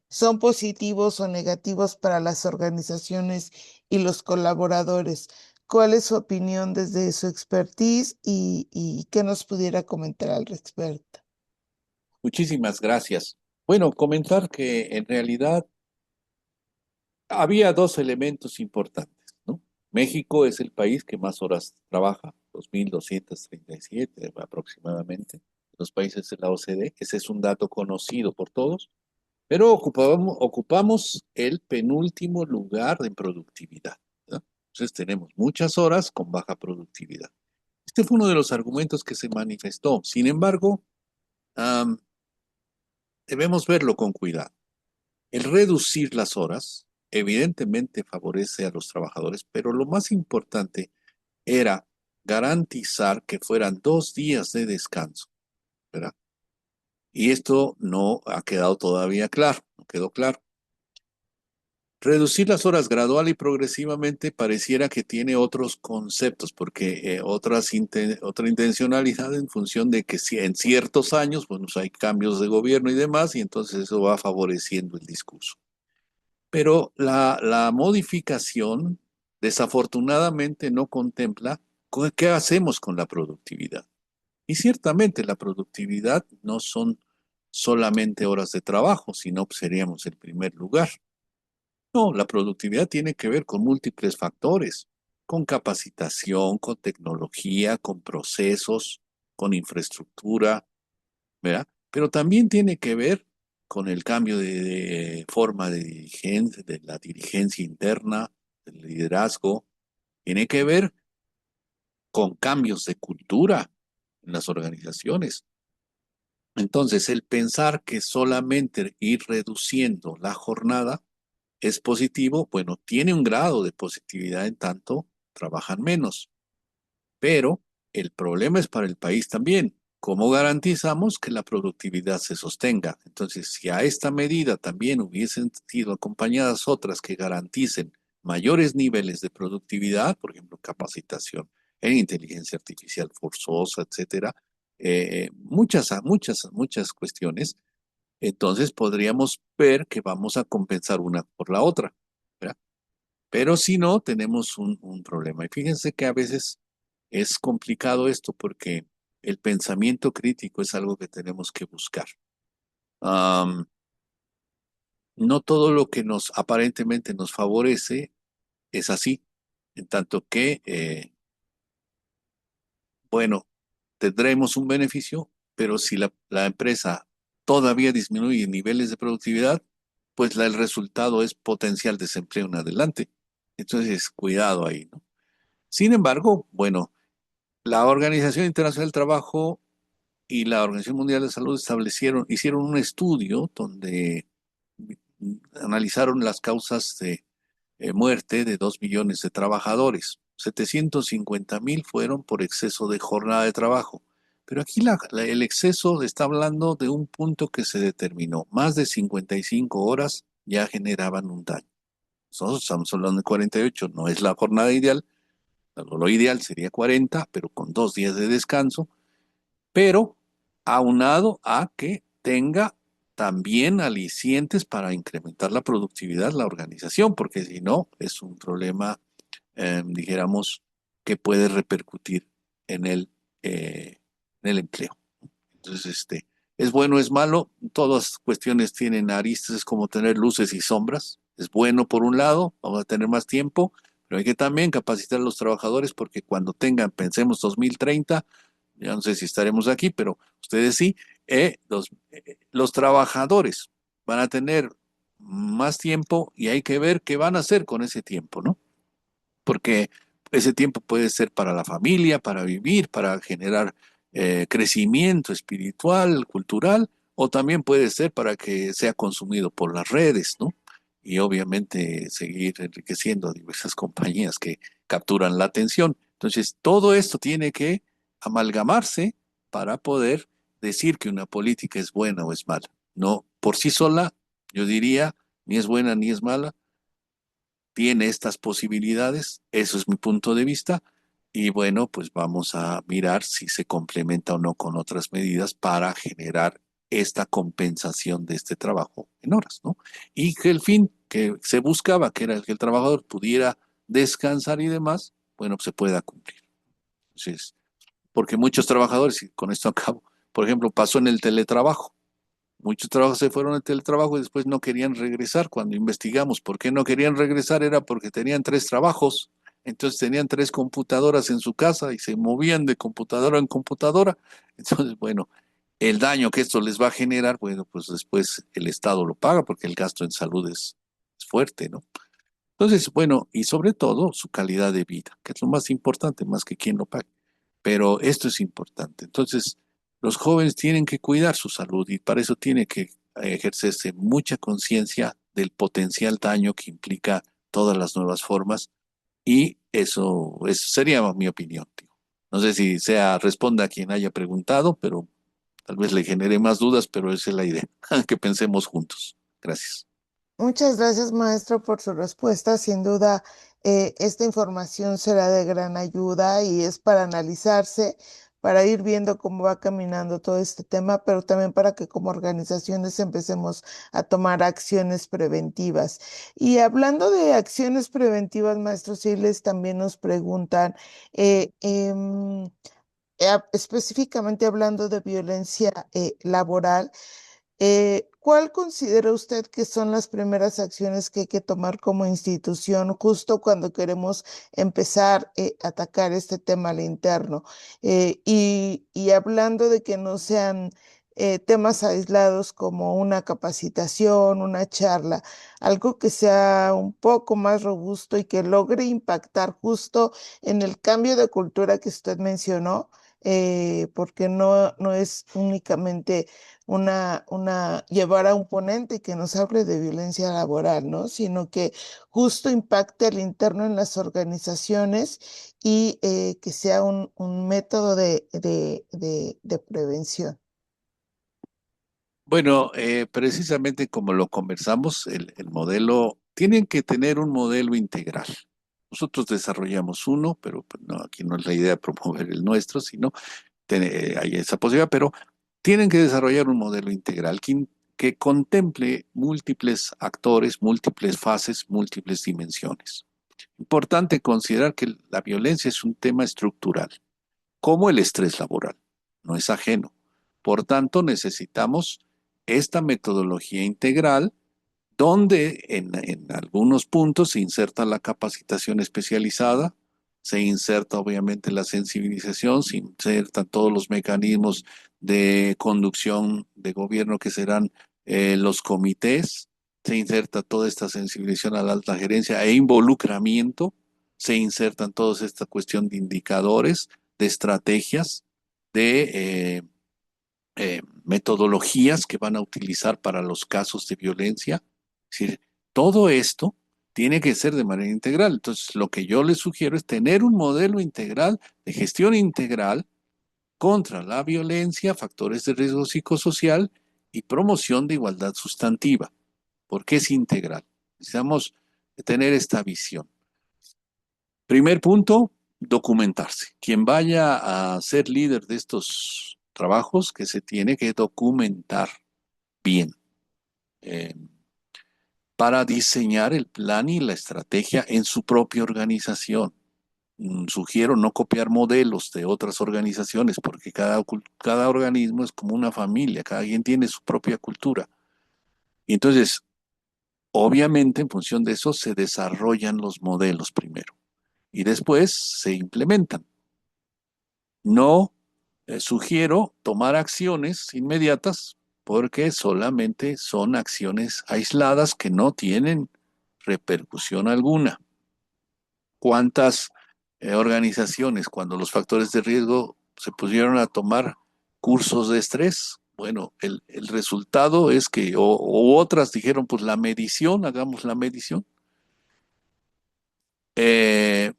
son positivos o negativos para las organizaciones y los colaboradores. ¿Cuál es su opinión desde su expertise y qué nos pudiera comentar al respecto? Muchísimas gracias. Bueno, comentar que en realidad había dos elementos importantes, ¿no? México es el país que más horas trabaja, 2.237 aproximadamente, los países de la OCDE. Ese es un dato conocido por todos. pero ocupamos el penúltimo lugar en productividad, ¿verdad? Entonces tenemos muchas horas con baja productividad. Este fue uno de los argumentos que se manifestó. Sin embargo, am, debemos verlo con cuidado. El reducir las horas evidentemente favorece a los trabajadores, pero lo más importante era garantizar que fueran 2 días de descanso, ¿verdad? Y esto no ha quedado todavía claro, no quedó claro. Reducir las horas gradual y progresivamente pareciera que tiene otros conceptos, porque otra intencionalidad en función de que si en ciertos años, bueno, pues hay cambios de gobierno y demás, y entonces eso va favoreciendo el discurso. Pero la modificación desafortunadamente no contempla qué hacemos con la productividad. Y ciertamente la productividad no son solamente horas de trabajo, sino que seríamos el primer lugar. No, la productividad tiene que ver con múltiples factores, con capacitación, con tecnología, con procesos, con infraestructura, ¿verdad? Pero también tiene que ver con el cambio de forma de dirigencia, de la dirigencia interna, del liderazgo. Tiene que ver con cambios de cultura en las organizaciones. Entonces, el pensar que solamente ir reduciendo la jornada es positivo, bueno, tiene un grado de positividad en tanto trabajan menos, pero el problema es para el país también. ¿Cómo garantizamos que la productividad se sostenga? Entonces, si a esta medida también hubiesen sido acompañadas otras que garanticen mayores niveles de productividad, por ejemplo, capacitación en inteligencia artificial forzosa, etcétera, muchas cuestiones, entonces podríamos ver que vamos a compensar una por la otra, ¿verdad? Pero si no, tenemos un problema. Y fíjense que a veces es complicado esto porque el pensamiento crítico es algo que tenemos que buscar. Am, no todo lo que nos aparentemente nos favorece es así, en tanto que, bueno, tendremos un beneficio, pero si la empresa todavía disminuye niveles de productividad, pues el resultado es potencial desempleo en adelante. Entonces, cuidado ahí, ¿no? Sin embargo, bueno, la Organización Internacional del Trabajo y la Organización Mundial de Salud hicieron un estudio donde analizaron las causas de muerte de 2 millones de trabajadores. 750.000 fueron por exceso de jornada de trabajo. Pero aquí el exceso está hablando de un punto que se determinó. Más de 55 horas ya generaban un daño. Nosotros estamos hablando de 48, no es la jornada ideal. Lo ideal sería 40, pero con 2 días de descanso, pero aunado a que tenga también alicientes para incrementar la productividad de la organización, porque si no, es un problema, dijéramos, que puede repercutir en en el empleo. Entonces, es bueno, es malo, todas cuestiones tienen aristas, es como tener luces y sombras. Es bueno por un lado, vamos a tener más tiempo, pero hay que también capacitar a los trabajadores porque cuando tengan, pensemos 2030, ya no sé si estaremos aquí, pero ustedes sí, los trabajadores van a tener más tiempo y hay que ver qué van a hacer con ese tiempo, ¿no? Porque ese tiempo puede ser para la familia, para vivir, para generar crecimiento espiritual, cultural, o también puede ser para que sea consumido por las redes, ¿no? Y obviamente seguir enriqueciendo a diversas compañías que capturan la atención. Entonces, todo esto tiene que amalgamarse para poder decir que una política es buena o es mala. No por sí sola, yo diría, ni es buena ni es mala, tiene estas posibilidades, eso es mi punto de vista, y bueno, pues vamos a mirar si se complementa o no con otras medidas para generar esta compensación de este trabajo en horas, ¿no? Y que el fin que se buscaba, que era que el trabajador pudiera descansar y demás, bueno, pues se pueda cumplir. Entonces, porque muchos trabajadores, y con esto acabo, por ejemplo, pasó en el teletrabajo. Muchos trabajos se fueron al teletrabajo y después no querían regresar. Cuando investigamos por qué no querían regresar era porque tenían 3 trabajos. Entonces tenían 3 computadoras en su casa y se movían de computadora en computadora. Entonces, bueno, El daño que esto les va a generar, bueno, pues después el Estado lo paga porque el gasto en salud es fuerte, ¿no? Entonces, bueno, y sobre todo su calidad de vida, que es lo más importante, más que quién lo pague. Pero esto es importante. Entonces, los jóvenes tienen que cuidar su salud y para eso tiene que ejercerse mucha conciencia del potencial daño que implica todas las nuevas formas y eso sería mi opinión, tío. No sé si responda a quien haya preguntado, pero tal vez le genere más dudas, pero esa es la idea, que pensemos juntos. Gracias. Muchas gracias, maestro, por su respuesta. Sin duda, esta información será de gran ayuda y es para analizarse, para ir viendo cómo va caminando todo este tema, pero también para que como organizaciones empecemos a tomar acciones preventivas. Y hablando de acciones preventivas, maestro Siles, también nos preguntan, eh, em, específicamente hablando de violencia laboral. ¿Cuál considera usted que son las primeras acciones que hay que tomar como institución justo cuando queremos empezar a atacar este tema al interno? Y hablando de que no sean temas aislados como una capacitación, una charla, algo que sea un poco más robusto y que logre impactar justo en el cambio de cultura que usted mencionó, porque no es únicamente llevar a un ponente que nos hable de violencia laboral, ¿no? Sino que justo impacte al interno en las organizaciones y que sea un método de prevención. Bueno, precisamente como lo conversamos, el modelo, tienen que tener un modelo integral. Nosotros desarrollamos uno, pero pues, no, aquí no es la idea de promover el nuestro, sino hay esa posibilidad, pero tienen que desarrollar un modelo integral que contemple múltiples actores, múltiples fases, múltiples dimensiones. Importante considerar que la violencia es un tema estructural, como el estrés laboral, no es ajeno. Por tanto, necesitamos esta metodología integral donde en algunos puntos se inserta la capacitación especializada, se inserta obviamente la sensibilización, se insertan todos los mecanismos de conducción de gobierno que serán los comités, se inserta toda esta sensibilización a la alta gerencia e involucramiento, se insertan toda esta cuestión de indicadores, de estrategias, de metodologías que van a utilizar para los casos de violencia. Es decir, todo esto tiene que ser de manera integral. Entonces, lo que yo les sugiero es tener un modelo integral de gestión integral contra la violencia, factores de riesgo psicosocial y promoción de igualdad sustantiva. Porque es integral. Necesitamos tener esta visión. Primer punto, documentarse. Quien vaya a ser líder de estos trabajos, que se tiene que documentar bien eh, para diseñar el plan y la estrategia en su propia organización. Sugiero no copiar modelos de otras organizaciones porque cada organismo es como una familia, cada quien tiene su propia cultura. Y entonces, obviamente, en función de eso, se desarrollan los modelos primero y después se implementan. No sugiero tomar acciones inmediatas porque solamente son acciones aisladas que no tienen repercusión alguna. ¿Cuántas organizaciones, cuando los factores de riesgo se pusieron a tomar cursos de estrés? Bueno, el resultado es que, o otras dijeron, pues la medición, hagamos la medición. Eh,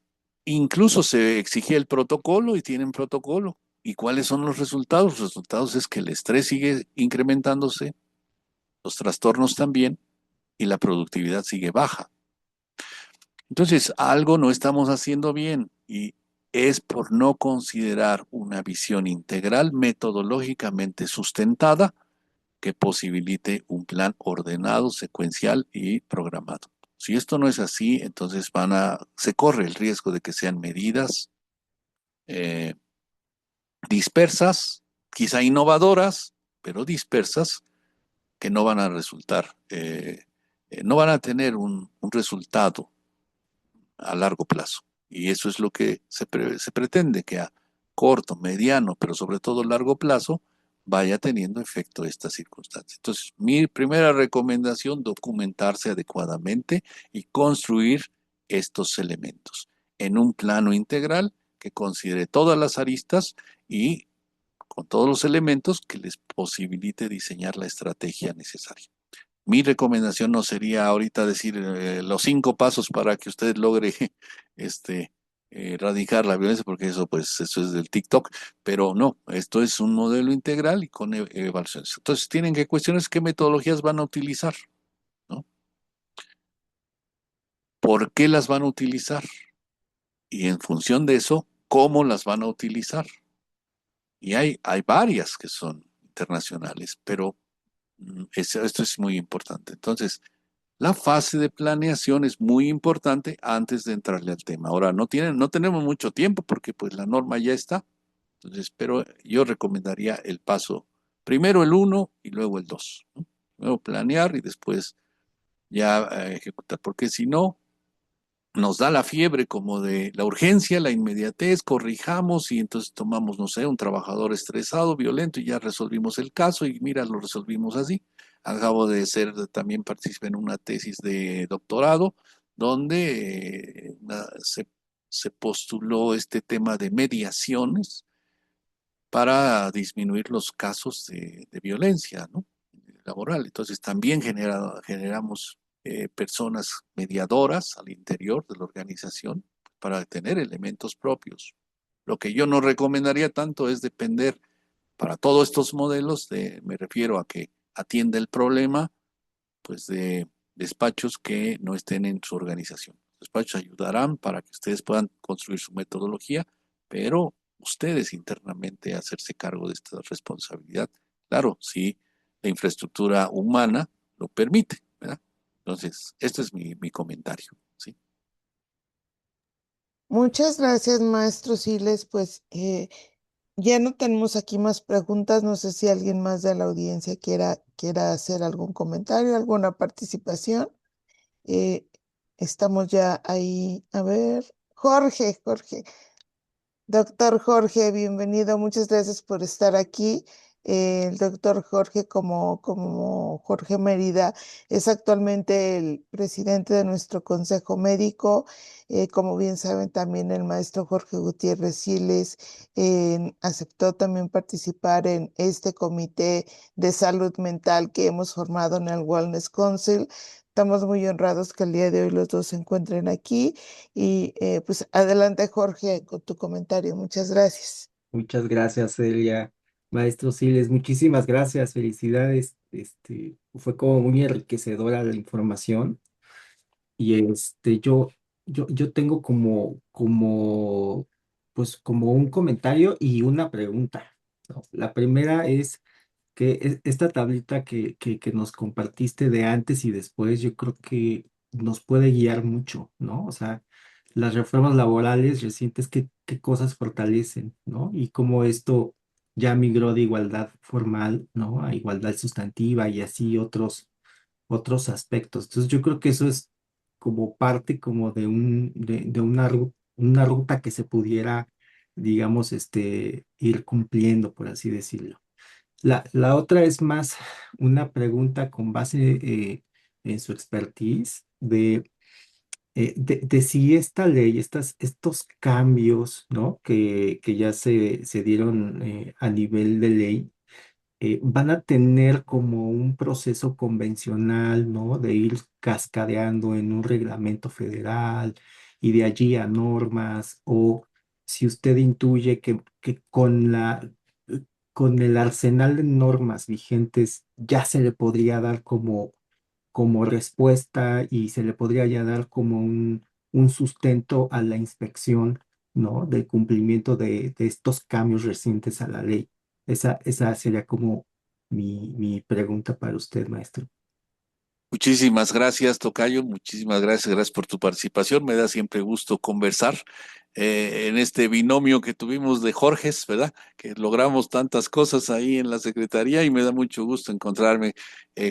Incluso se exigía el protocolo y tienen protocolo. ¿Y cuáles son los resultados? Los resultados es que el estrés sigue incrementándose, los trastornos también, y la productividad sigue baja. Entonces, algo no estamos haciendo bien y es por no considerar una visión integral metodológicamente sustentada que posibilite un plan ordenado, secuencial y programado. Si esto no es así, entonces se corre el riesgo de que sean medidas eh, dispersas, quizá innovadoras, pero dispersas, que no van a resultar, no van a tener un resultado a largo plazo. Y eso es lo que se pretende, que a corto, mediano, pero sobre todo largo plazo, vaya teniendo efecto esta circunstancia. Entonces, mi primera recomendación, documentarse adecuadamente y construir estos elementos en un plano integral que considere todas las aristas y con todos los elementos que les posibilite diseñar la estrategia necesaria. Mi recomendación no sería ahorita decir los 5 pasos para que usted logre este, erradicar la violencia, porque eso, pues, eso es del TikTok, pero no, esto es un modelo integral y con evaluaciones. Entonces, tienen que cuestionar qué metodologías van a utilizar, ¿no? ¿Por qué las van a utilizar? Y en función de eso, ¿cómo las van a utilizar? Y hay varias que son internacionales, pero esto es muy importante. Entonces, la fase de planeación es muy importante antes de entrarle al tema. Ahora, no tenemos mucho tiempo porque pues la norma ya está. Entonces, pero yo recomendaría el paso, primero el uno y luego el dos, ¿no? Primero planear y después ya ejecutar, porque si no, nos da la fiebre como de la urgencia, la inmediatez, corrijamos y entonces tomamos, no sé, un trabajador estresado, violento y ya resolvimos el caso y mira, lo resolvimos así. Acabo de ser, también participé en una tesis de doctorado donde se postuló este tema de mediaciones para disminuir los casos de violencia, ¿no? Laboral. Entonces también generamos personas mediadoras al interior de la organización para tener elementos propios. Lo que yo no recomendaría tanto es depender para todos estos modelos me refiero a que atienda el problema, pues de despachos que no estén en su organización. Los despachos ayudarán para que ustedes puedan construir su metodología, pero ustedes internamente hacerse cargo de esta responsabilidad. Claro, si la infraestructura humana lo permite, ¿verdad? Entonces, este es mi comentario, ¿sí? Muchas gracias, maestro Siles. Pues ya no tenemos aquí más preguntas. No sé si alguien más de la audiencia quiera hacer algún comentario, alguna participación. Eh, estamos ya ahí. A ver, Jorge. Doctor Jorge, bienvenido. Muchas gracias por estar aquí. El doctor Jorge, como Jorge Mérida, es actualmente el presidente de nuestro Consejo Médico. Como bien saben, también el maestro Jorge Gutiérrez Siles aceptó también participar en este comité de salud mental que hemos formado en el Wellness Council. Estamos muy honrados que el día de hoy los dos se encuentren aquí. Y pues adelante, Jorge, con tu comentario. Muchas gracias. Muchas gracias, Celia. Maestro Siles, muchísimas gracias, felicidades. Fue como muy enriquecedora la información. Y yo tengo pues como un comentario y una pregunta, ¿no? La primera es que esta tablita que nos compartiste de antes y después, yo creo que nos puede guiar mucho, ¿no? O sea, las reformas laborales recientes, qué cosas fortalecen, ¿no? Y cómo esto ya migró de igualdad formal, ¿no? A igualdad sustantiva y así otros aspectos. Entonces, yo creo que eso es como parte como de una ruta que se pudiera, digamos, ir cumpliendo, por así decirlo. La otra es más una pregunta con base en su expertise de si esta ley, estos cambios, ¿no? Que ya se dieron a nivel de ley, van a tener como un proceso convencional, ¿no? De ir cascadeando en un reglamento federal y de allí a normas, o si usted intuye que con el arsenal de normas vigentes ya se le podría dar como respuesta y se le podría ya dar como un sustento a la inspección, ¿no? Del cumplimiento de estos cambios recientes a la ley. Esa sería como mi pregunta para usted, maestro. Muchísimas gracias, Tocayo. Muchísimas gracias por tu participación. Me da siempre gusto conversar en este binomio que tuvimos de Jorges, ¿verdad? Que logramos tantas cosas ahí en la Secretaría y me da mucho gusto encontrarme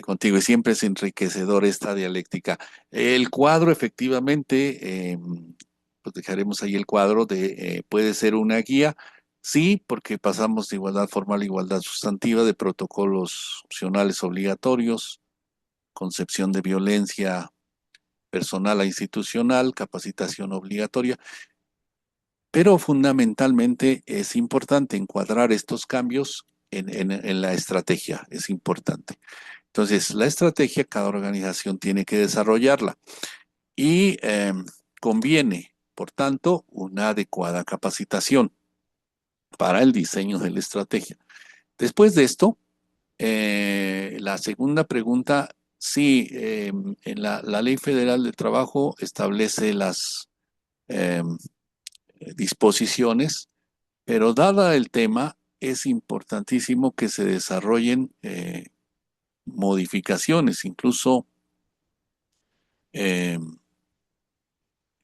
contigo y siempre es enriquecedor esta dialéctica. El cuadro, efectivamente, pues dejaremos ahí el cuadro puede ser una guía. Sí, porque pasamos de igualdad formal a igualdad sustantiva, de protocolos opcionales obligatorios, concepción de violencia personal a institucional, capacitación obligatoria, pero fundamentalmente es importante encuadrar estos cambios en la estrategia, es importante. Entonces, la estrategia cada organización tiene que desarrollarla y conviene, por tanto, una adecuada capacitación para el diseño de la estrategia. Después de esto, la segunda pregunta, sí, en la Ley Federal de Trabajo establece las eh, disposiciones, pero dada el tema, es importantísimo que se desarrollen modificaciones, incluso eh,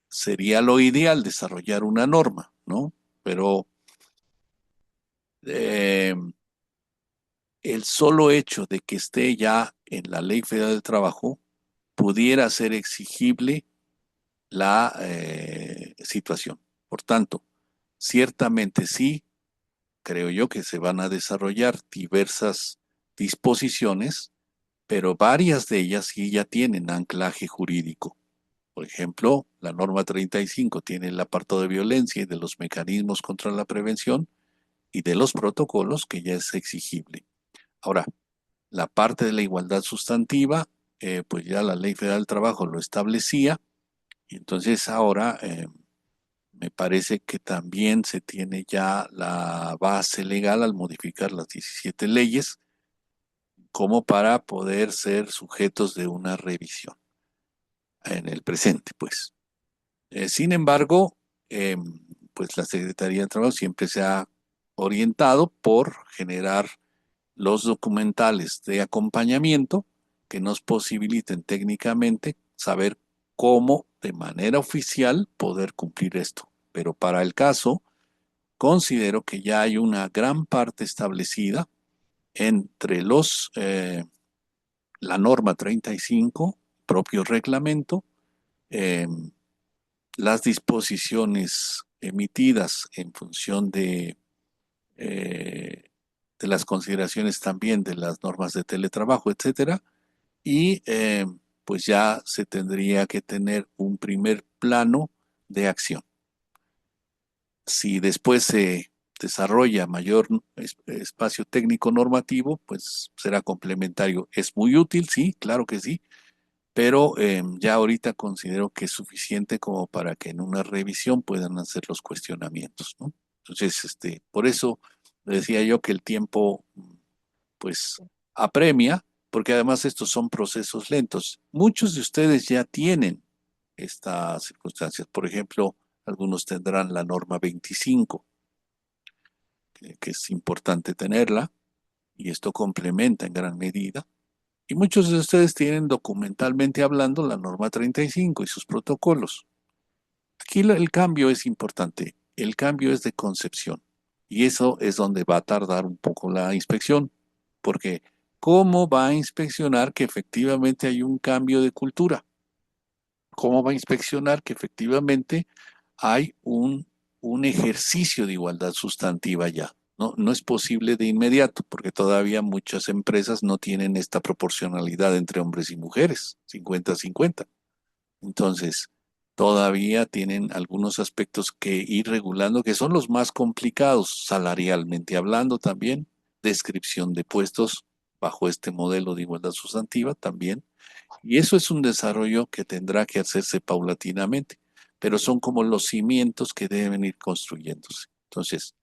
sería lo ideal desarrollar una norma, ¿no? Pero eh, el solo hecho de que esté ya en la Ley Federal del Trabajo pudiera ser exigible la situación. Por tanto, ciertamente sí, creo yo que se van a desarrollar diversas disposiciones, pero varias de ellas sí ya tienen anclaje jurídico. Por ejemplo, la norma 35 tiene el apartado de violencia y de los mecanismos contra la prevención y de los protocolos que ya es exigible. Ahora, la parte de la igualdad sustantiva, pues ya la Ley Federal del Trabajo lo establecía, y entonces ahora me parece que también se tiene ya la base legal al modificar las 17 leyes como para poder ser sujetos de una revisión en el presente, pues. Sin embargo, eh, pues la Secretaría de Trabajo siempre se ha orientado por generar los documentales de acompañamiento que nos posibiliten técnicamente saber cómo de manera oficial poder cumplir esto. Pero para el caso, considero que ya hay una gran parte establecida entre la norma 35, propio reglamento, eh, las disposiciones emitidas en función eh, de las consideraciones también de las normas de teletrabajo, etcétera, y pues ya se tendría que tener un primer plano de acción. Si después se desarrolla mayor espacio técnico normativo, pues será complementario. Es muy útil, sí, claro que sí, pero ya ahorita considero que es suficiente como para que en una revisión puedan hacer los cuestionamientos, ¿no? Entonces, por eso decía yo que el tiempo, pues, apremia, porque además estos son procesos lentos. Muchos de ustedes ya tienen estas circunstancias. Por ejemplo, algunos tendrán la norma 25, que es importante tenerla, y esto complementa en gran medida. Y muchos de ustedes tienen documentalmente hablando la norma 35 y sus protocolos. Aquí el cambio es importante. El cambio es de concepción. Y eso es donde va a tardar un poco la inspección. Porque ¿cómo va a inspeccionar que efectivamente hay un cambio de cultura? ¿Cómo va a inspeccionar que efectivamente hay un ejercicio de igualdad sustantiva ya? No, no es posible de inmediato, porque todavía muchas empresas no tienen esta proporcionalidad entre hombres y mujeres, 50-50. Entonces, todavía tienen algunos aspectos que ir regulando, que son los más complicados, salarialmente hablando también, descripción de puestos bajo este modelo de igualdad sustantiva también. Y eso es un desarrollo que tendrá que hacerse paulatinamente, pero son como los cimientos que deben ir construyéndose. Entonces,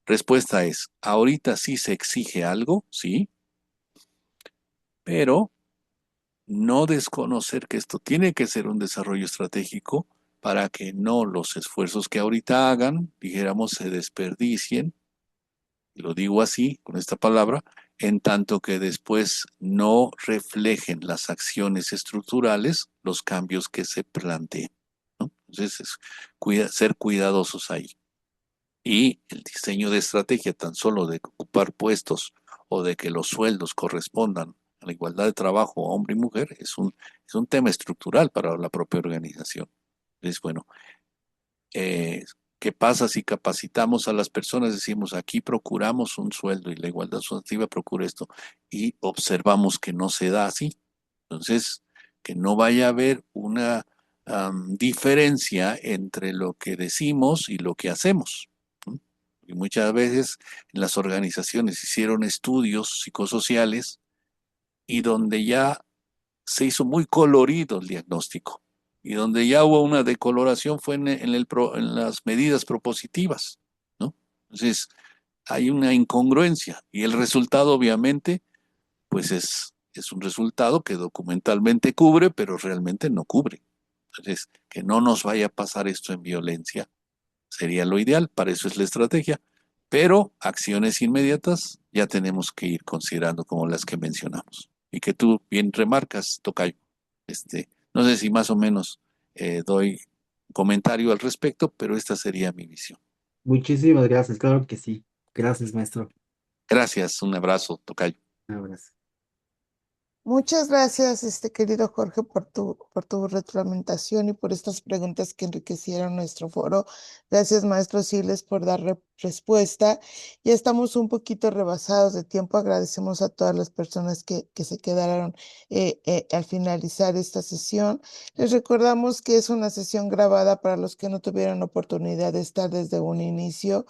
respuesta es, ahorita sí se exige algo, sí, pero no desconocer que esto tiene que ser un desarrollo estratégico para que no los esfuerzos que ahorita hagan, dijéramos, se desperdicien, y lo digo así, con esta palabra, en tanto que después no reflejen las acciones estructurales los cambios que se planteen, ¿no? Entonces, ser cuidadosos ahí. Y el diseño de estrategia, tan solo de ocupar puestos o de que los sueldos correspondan a la igualdad de trabajo hombre y mujer, es un tema estructural para la propia organización. Entonces, bueno, ¿Qué pasa si capacitamos a las personas? Decimos, aquí procuramos un sueldo y la igualdad sustantiva procura esto y observamos que no se da así. Entonces, que no vaya a haber una diferencia entre lo que decimos y lo que hacemos. ¿No? Y muchas veces en las organizaciones hicieron estudios psicosociales y donde ya se hizo muy colorido el diagnóstico y donde ya hubo una decoloración fue en las medidas propositivas, ¿no? Entonces, hay una incongruencia y el resultado obviamente pues es un resultado que documentalmente cubre, pero realmente no cubre. Entonces, que no nos vaya a pasar esto en violencia sería lo ideal, para eso es la estrategia, pero acciones inmediatas ya tenemos que ir considerando como las que mencionamos. Y que tú bien remarcas, Tocayo, no sé si más o menos doy comentario al respecto, pero esta sería mi visión. Muchísimas gracias, claro que sí. Gracias, maestro. Gracias, un abrazo, Tocayo. Un abrazo. Muchas gracias, querido Jorge, por tu retroalimentación y por estas preguntas que enriquecieron nuestro foro. Gracias, maestro Siles, por dar respuesta. Ya estamos un poquito rebasados de tiempo. Agradecemos a todas las personas que se quedaron al finalizar esta sesión. Les recordamos que es una sesión grabada para los que no tuvieron oportunidad de estar desde un inicio.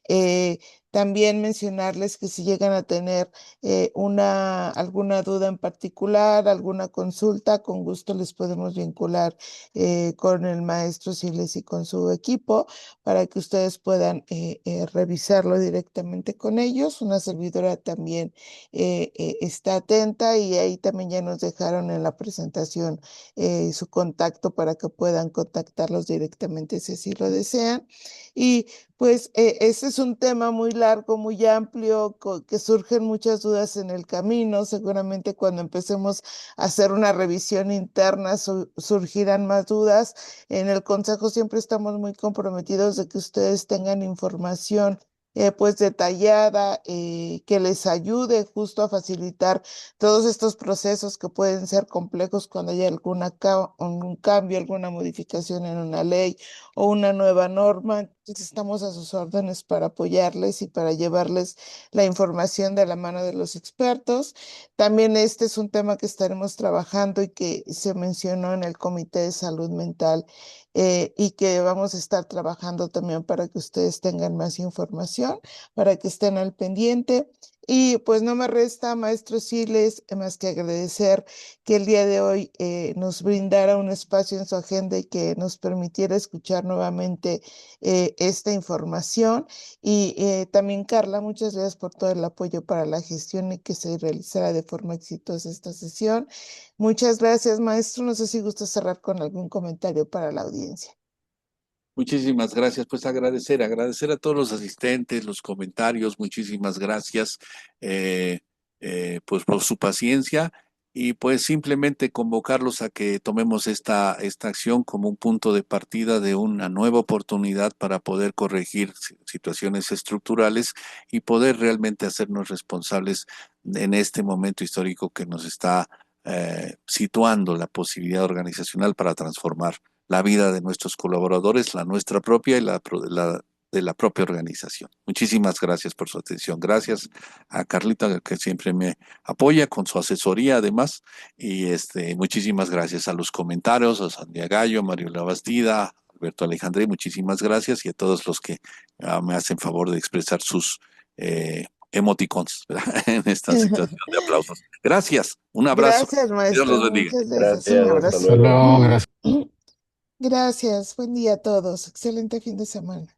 Eh, También mencionarles que si llegan a tener alguna duda en particular, alguna consulta, con gusto les podemos vincular con el maestro Siles y con su equipo para que ustedes puedan revisarlo directamente con ellos. Una servidora también está atenta y ahí también ya nos dejaron en la presentación su contacto para que puedan contactarlos directamente si así lo desean. Y pues ese es un tema muy largo, muy amplio, que surgen muchas dudas en el camino. Seguramente cuando empecemos a hacer una revisión interna surgirán más dudas. En el consejo siempre estamos muy comprometidos de que ustedes tengan información pues detallada, que les ayude justo a facilitar todos estos procesos que pueden ser complejos cuando haya un cambio, alguna modificación en una ley o una nueva norma. Entonces estamos a sus órdenes para apoyarles y para llevarles la información de la mano de los expertos. También este es un tema que estaremos trabajando y que se mencionó en el Comité de Salud Mental y que vamos a estar trabajando también para que ustedes tengan más información, para que estén al pendiente. Y pues no me resta, maestro Siles, más que agradecer que el día de hoy nos brindara un espacio en su agenda y que nos permitiera escuchar nuevamente esta información. Y también, Carla, muchas gracias por todo el apoyo para la gestión y que se realizara de forma exitosa esta sesión. Muchas gracias, maestro. No sé si gusta cerrar con algún comentario para la audiencia. Muchísimas gracias. Pues agradecer a todos los asistentes, los comentarios, muchísimas gracias eh, pues por su paciencia y pues simplemente convocarlos a que tomemos esta acción como un punto de partida de una nueva oportunidad para poder corregir situaciones estructurales y poder realmente hacernos responsables en este momento histórico que nos está situando la posibilidad organizacional para transformar la vida de nuestros colaboradores, la nuestra propia y de la propia organización. Muchísimas gracias por su atención. Gracias a Carlita, que siempre me apoya con su asesoría además. Y muchísimas gracias a los comentarios, a Sandia Gallo, Mario Labastida, Alberto Alejandré, muchísimas gracias y a todos los que me hacen favor de expresar sus emoticons, ¿verdad? En esta situación de aplausos. Gracias, un abrazo. Gracias, Dios los maestro. bendiga. Muchas gracias. Un Gracias, hasta abrazo. luego. Luego, gracias. Gracias. Buen día a todos. Excelente fin de semana.